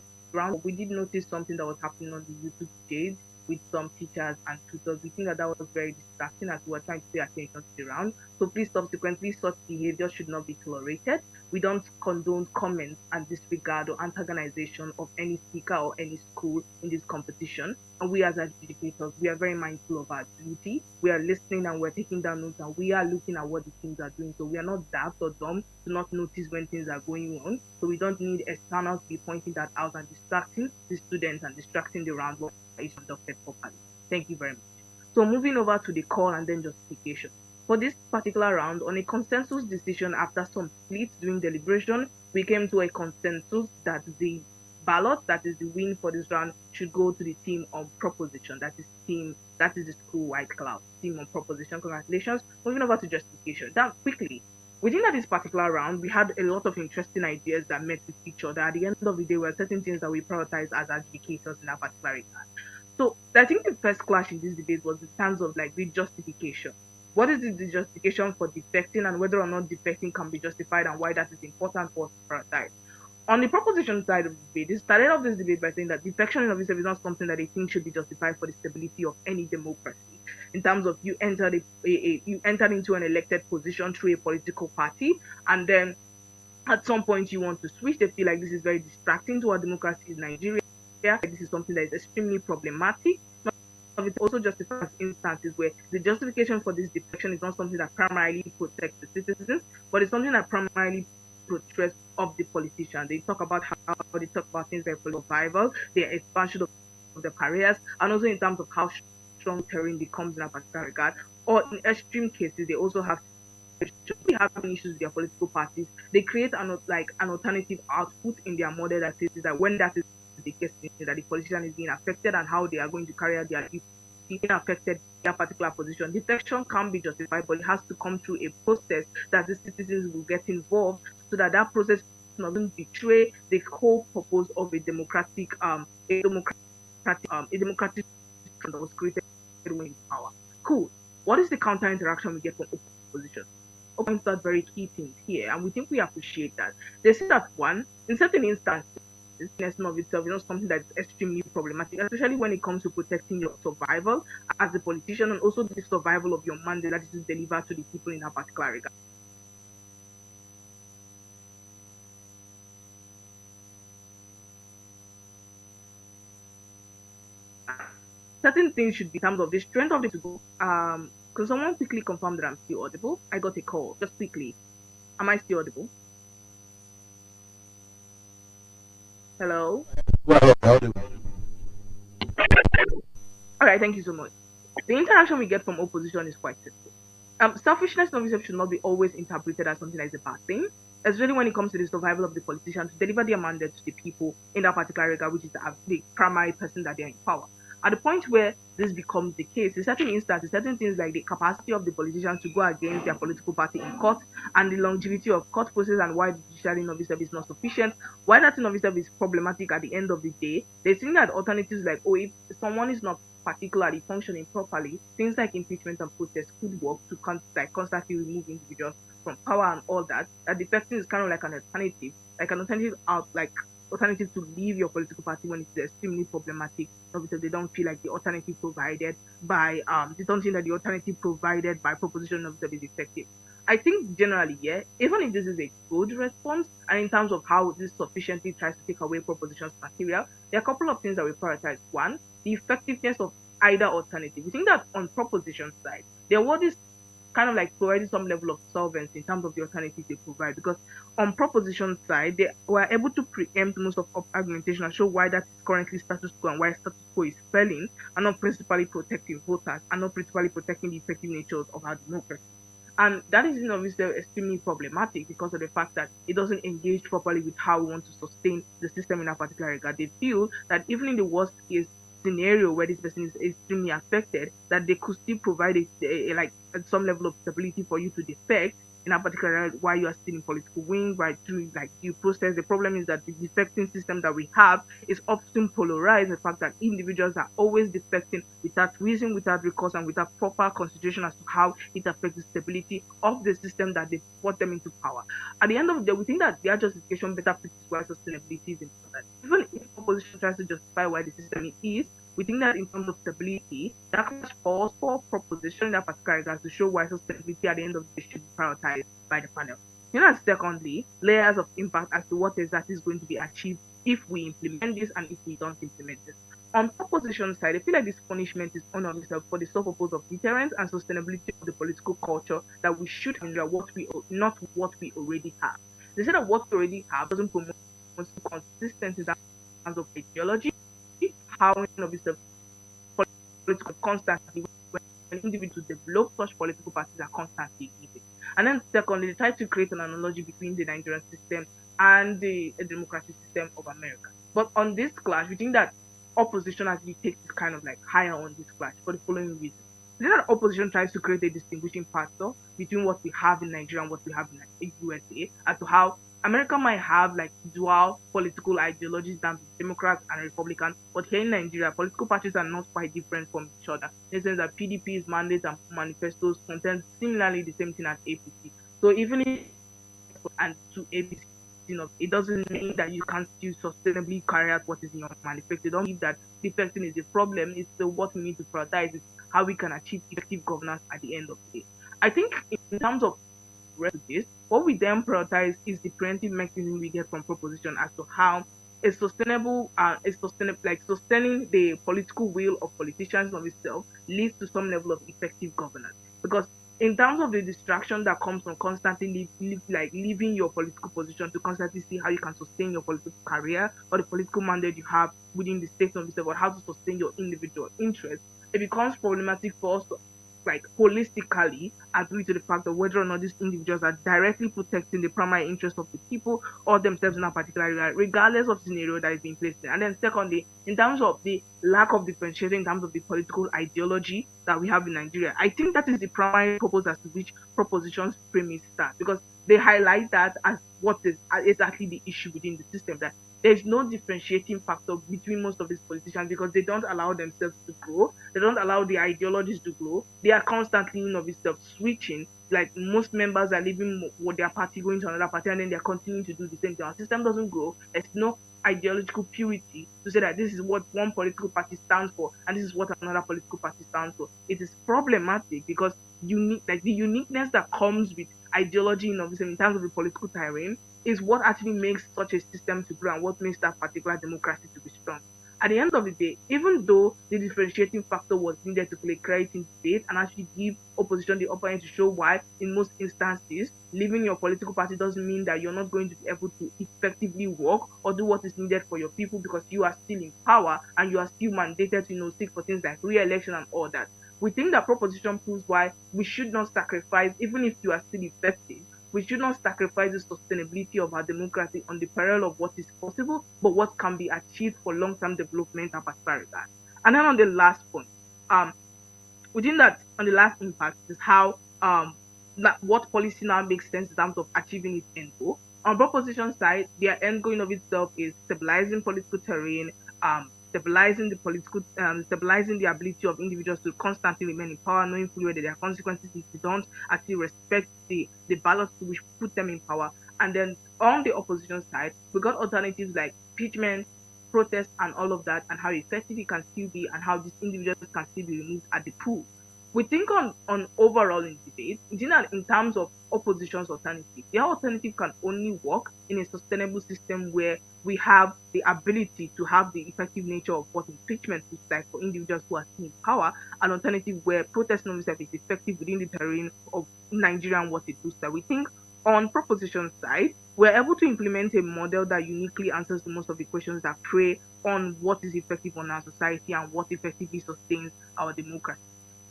we did notice something that was happening on the YouTube stage with some teachers and tutors. We think that that was very distracting as we were trying to pay attention to the round. So please, subsequently, such behavior should not be tolerated. We don't condone comments and disregard or antagonization of any speaker or any school in this competition. And we as educators, we are very mindful of our duty. We are listening and we're taking down notes and we are looking at what the teams are doing. So we are not daft or dumb to not notice when things are going on. So we don't need externals to be pointing that out and distracting the students and distracting the round is conducted properly. Thank you very much. So moving over to the call and then justification. For this particular round, on a consensus decision after some splits during deliberation, we came to a consensus that the ballot, that is the win for this round, should go to the team on proposition. That is the school White Cloud team on proposition. Congratulations. Moving over to justification. That quickly. Within this particular round, we had a lot of interesting ideas that met with each other. At the end of the day, were certain things that we prioritize as educators in that particular regard. So I think the first clash in this debate was in terms of like the justification. What is the justification for defecting and whether or not defecting can be justified and why that is important for us to prioritize? On the proposition side of the debate, they started off this debate by saying that defection in of itself is not something that they think should be justified for the stability of any democracy. In terms of you entered you entered into an elected position through a political party, and then at some point you want to switch. They feel like this is very distracting to our democracy in Nigeria. This is something that is extremely problematic. It also justifies instances where the justification for this defection is not something that primarily protects the citizens, but it's something that primarily protects of the politicians. They talk about how they talk about things like survival, the expansion of the careers, and also in terms of how strong terrain becomes in a particular regard. Or in extreme cases, they also have having issues with their political parties. They create an alternative output in their model that says that when that is the case, that the politician is being affected and how they are going to carry out their duty being affected by a particular position. Defection can be justified, but it has to come through a process that the citizens will get involved so that that process doesn't betray the whole purpose of a democratic system that was created when in power. Cool. What is the counter interaction we get from opposition? Points out very key things here, and we think we appreciate that. They say that one, in certain instances, this of itself is not something that is extremely problematic, especially when it comes to protecting your survival as a politician and also the survival of your mandate that is delivered to the people in that particular regard. Certain things should be in terms of the strength of the to Can someone quickly confirm that I'm still audible? I got a call. Just quickly. Am I still audible? Hello? All right, thank you so much. The interaction we get from opposition is quite simple. Selfishness and obviously should not be always interpreted as something that is a bad thing, especially when it comes to the survival of the politician to deliver their mandate to the people in that particular regard, which is the primary person that they are in power. At the point where this becomes the case, in certain instances, certain things like the capacity of the politician to go against their political party in court and the longevity of court process and why the judiciary in of itself is not sufficient, why that in of itself is problematic at the end of the day, they think that alternatives like, oh, if someone is not particularly functioning properly, things like impeachment and protest could work to constantly remove individuals from power and all that. That defecting is kind of like an alternative out, like alternative to leave your political party when it's extremely problematic, because they don't feel like the alternative provided by they don't think that the alternative provided by proposition of is effective. I think generally, yeah, even if this is a good response, and in terms of how this sufficiently tries to take away propositions material, there are a couple of things that we prioritize. One, the effectiveness of either alternative. We think that on proposition side, there was kind of like providing some level of solvency in terms of the alternative they provide. Because on proposition side, they were able to preempt most of argumentation and show why that is currently status quo and why status quo is failing and not principally protecting voters and not principally protecting the effective natures of our democracy. And that is in obviously extremely problematic because of the fact that it doesn't engage properly with how we want to sustain the system in a particular regard. They feel that even in the worst case scenario where this person is extremely affected, that they could still provide like some level of stability for you to defect in a particular while you are still in political wing, right through like due process. The problem is that the defecting system that we have is often polarized. The fact that individuals are always defecting without reason, without recourse, and without proper consideration as to how it affects the stability of the system that they brought them into power. At the end of the day, we think that their justification better fits why sustainability is important. Even if opposition tries to justify why the system is, we think that in terms of stability, that calls for proposition in that particular regard to show why sustainability at the end of the day should be prioritized by the panel. Secondly, layers of impact as to what exactly is going to be achieved if we implement this and if we don't implement this. On proposition side, I feel like this punishment is unacceptable for the sole purpose of deterrence and sustainability of the political culture that we should handle not what we already have. They say that what we already have doesn't promote consistency in terms of ideology, how obviously political constantly when individuals develop such political parties are constantly giving. And then secondly, they try to create an analogy between the Nigerian system and the democratic system of America. But on this clash, we think that opposition actually takes this kind of like higher on this clash for the following reason. That opposition tries to create a distinguishing factor between what we have in Nigeria and what we have in the USA as to how America might have like dual political ideologies than Democrats and Republicans, but here in Nigeria, political parties are not quite different from each other. In the sense that PDP's mandates and manifestos contain similarly the same thing as APC. So even if and to APC, it doesn't mean that you can still sustainably carry out what is in your manifesto. They don't believe that defecting is a problem. It's the what we need to prioritize is how we can achieve effective governance at the end of the day. I think in terms of this, what we then prioritize is the preemptive mechanism we get from proposition as to how like sustaining the political will of politicians of itself leads to some level of effective governance. Because in terms of the distraction that comes from constantly leaving your political position to constantly see how you can sustain your political career or the political mandate you have within the state of itself or how to sustain your individual interests, it becomes problematic for us to like holistically agree to the fact of whether or not these individuals are directly protecting the primary interests of the people or themselves in a particular regard, regardless of scenario that is being placed in. And then secondly, in terms of the lack of differentiating in terms of the political ideology that we have in Nigeria, I think that is the primary purpose as to which propositions premise start, because they highlight that as what is exactly the issue within the system, that there's no differentiating factor between most of these politicians because they don't allow themselves to grow. They don't allow the ideologies to grow. They are constantly, switching. Like most members are leaving with their party, going to another party, and then they're continuing to do the same thing. Our system doesn't grow. There's no ideological purity to say that this is what one political party stands for and this is what another political party stands for. It is problematic because the uniqueness that comes with ideology in terms of the political terrain is what actually makes such a system to grow and what makes that particular democracy to be strong. At the end of the day, even though the differentiating factor was needed to play credit in debate and actually give opposition the upper hand to show why, in most instances, leaving your political party doesn't mean that you're not going to be able to effectively work or do what is needed for your people because you are still in power and you are still mandated to seek for things like re-election and all that. We think that proposition proves why we should not sacrifice, even if you are still effective, we should not sacrifice the sustainability of our democracy on the peril of what is possible, but what can be achieved for long-term development and prosperity. And then on the last point, um, within that, on the last impact is how what policy now makes sense in terms of achieving its end goal. On proposition side, their end goal in of itself is stabilizing political terrain, stabilizing the ability of individuals to constantly remain in power, knowing fully whether there are consequences if they don't actually respect the ballots which put them in power. And then on the opposition side, we got alternatives like impeachment, protest, and all of that, and how effective it can still be, and how these individuals can still be removed at the pool. We think on overall in debate, in terms of opposition's alternative, their alternative can only work in a sustainable system where we have the ability to have the effective nature of what impeachment looks like for individuals who are still in power, an alternative where protest in itself is effective within the terrain of Nigeria and what it looks like. We think on proposition side, we're able to implement a model that uniquely answers to most of the questions that prey on what is effective on our society and what effectively sustains our democracy.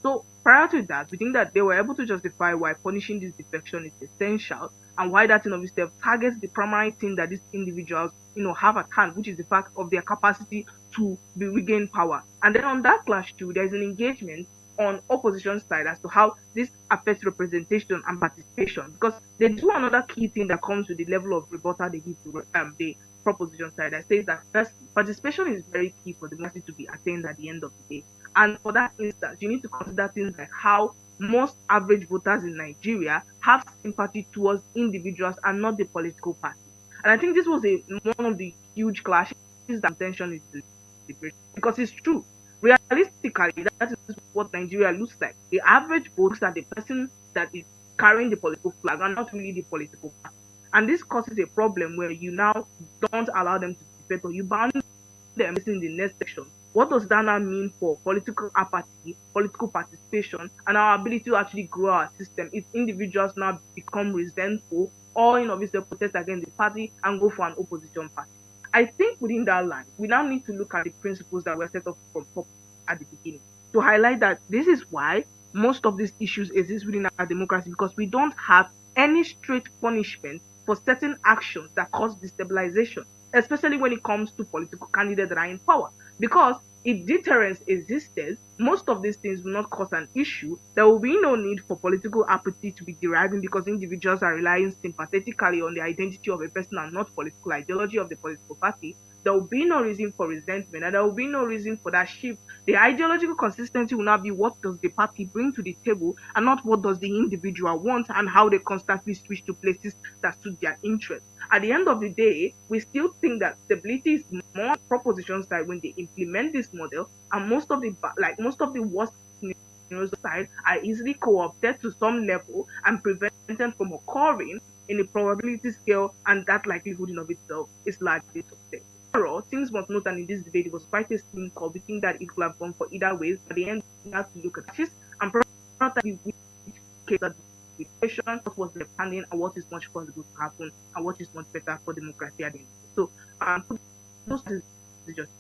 So prior to that, we think that they were able to justify why punishing this defection is essential and why that in of itself targets the primary thing that these individuals, have at hand, which is the fact of their capacity to be regain power. And then on that clash too, there's an engagement on opposition side as to how this affects representation and participation because they do another key thing that comes with the level of rebuttal they give to the proposition side that says that first participation is very key for democracy to be attained at the end of the day. And for that instance, you need to consider things like how most average voters in Nigeria have sympathy towards individuals and not the political party. And I think this was one of the huge clashes that tension is the because it's true. Realistically, that is what Nigeria looks like. The average vote looks at the person that is carrying the political flag and not really the political party. And this causes a problem where you now don't allow them to debate or you ban them in the next section. What does that now mean for political apathy, political participation, and our ability to actually grow our system if individuals now become resentful or obviously protest against the party and go for an opposition party? I think within that line, we now need to look at the principles that were set up from at the beginning to highlight that this is why most of these issues exist within our democracy because we don't have any straight punishment for certain actions that cause destabilization, especially when it comes to political candidates that are in power. Because if deterrence existed, most of these things will not cause an issue. There will be no need for political apathy to be deriving because individuals are relying sympathetically on the identity of a person and not political ideology of the political party. There will be no reason for resentment and there will be no reason for that shift. The ideological consistency will now be what does the party bring to the table and not what does the individual want and how they constantly switch to places that suit their interests. At the end of the day, we still think that stability is more proposition side when they implement this model, and most of the worst side are easily co-opted to some level and prevented from occurring in a probability scale, and that likelihood in of itself is largely sustained. Overall, things must note, and in this debate, it was quite a steam call. We think that it could have gone for either ways, but at the end, we have to look at this and prioritize which case that the question, what was the pending, and what is much possible to happen, and what is much better for democracy at the end. So, those is just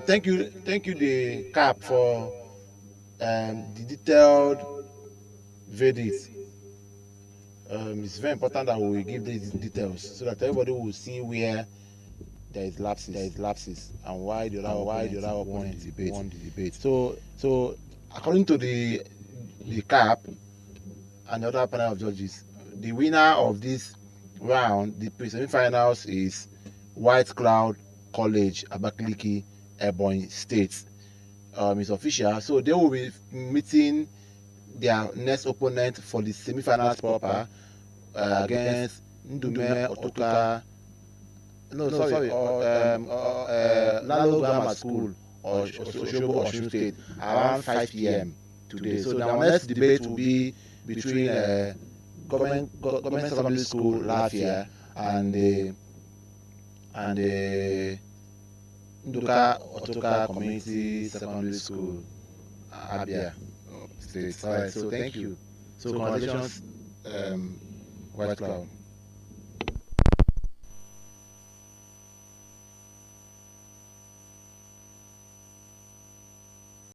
thank you, the CAP, for the detailed verdict. It's very important that we give these details so that everybody will see where there is lapses, and why the other opponent won the debate. So according to the CAP and the other panel of judges, the winner of this round, the semi-finals, is White Cloud College, Abakaliki, Ebonyi State. It's official, so they will be meeting their next opponent for the semi-finals proper against Ndume Otuka. No, sorry, Lalo Grammar School or Oshobo Osun State around 5 p.m. today. So our next debate will be between government secondary school Lafia and Nduka Otuka Community Secondary School Abia State. All right, so thank you. So congratulations, White Cloud.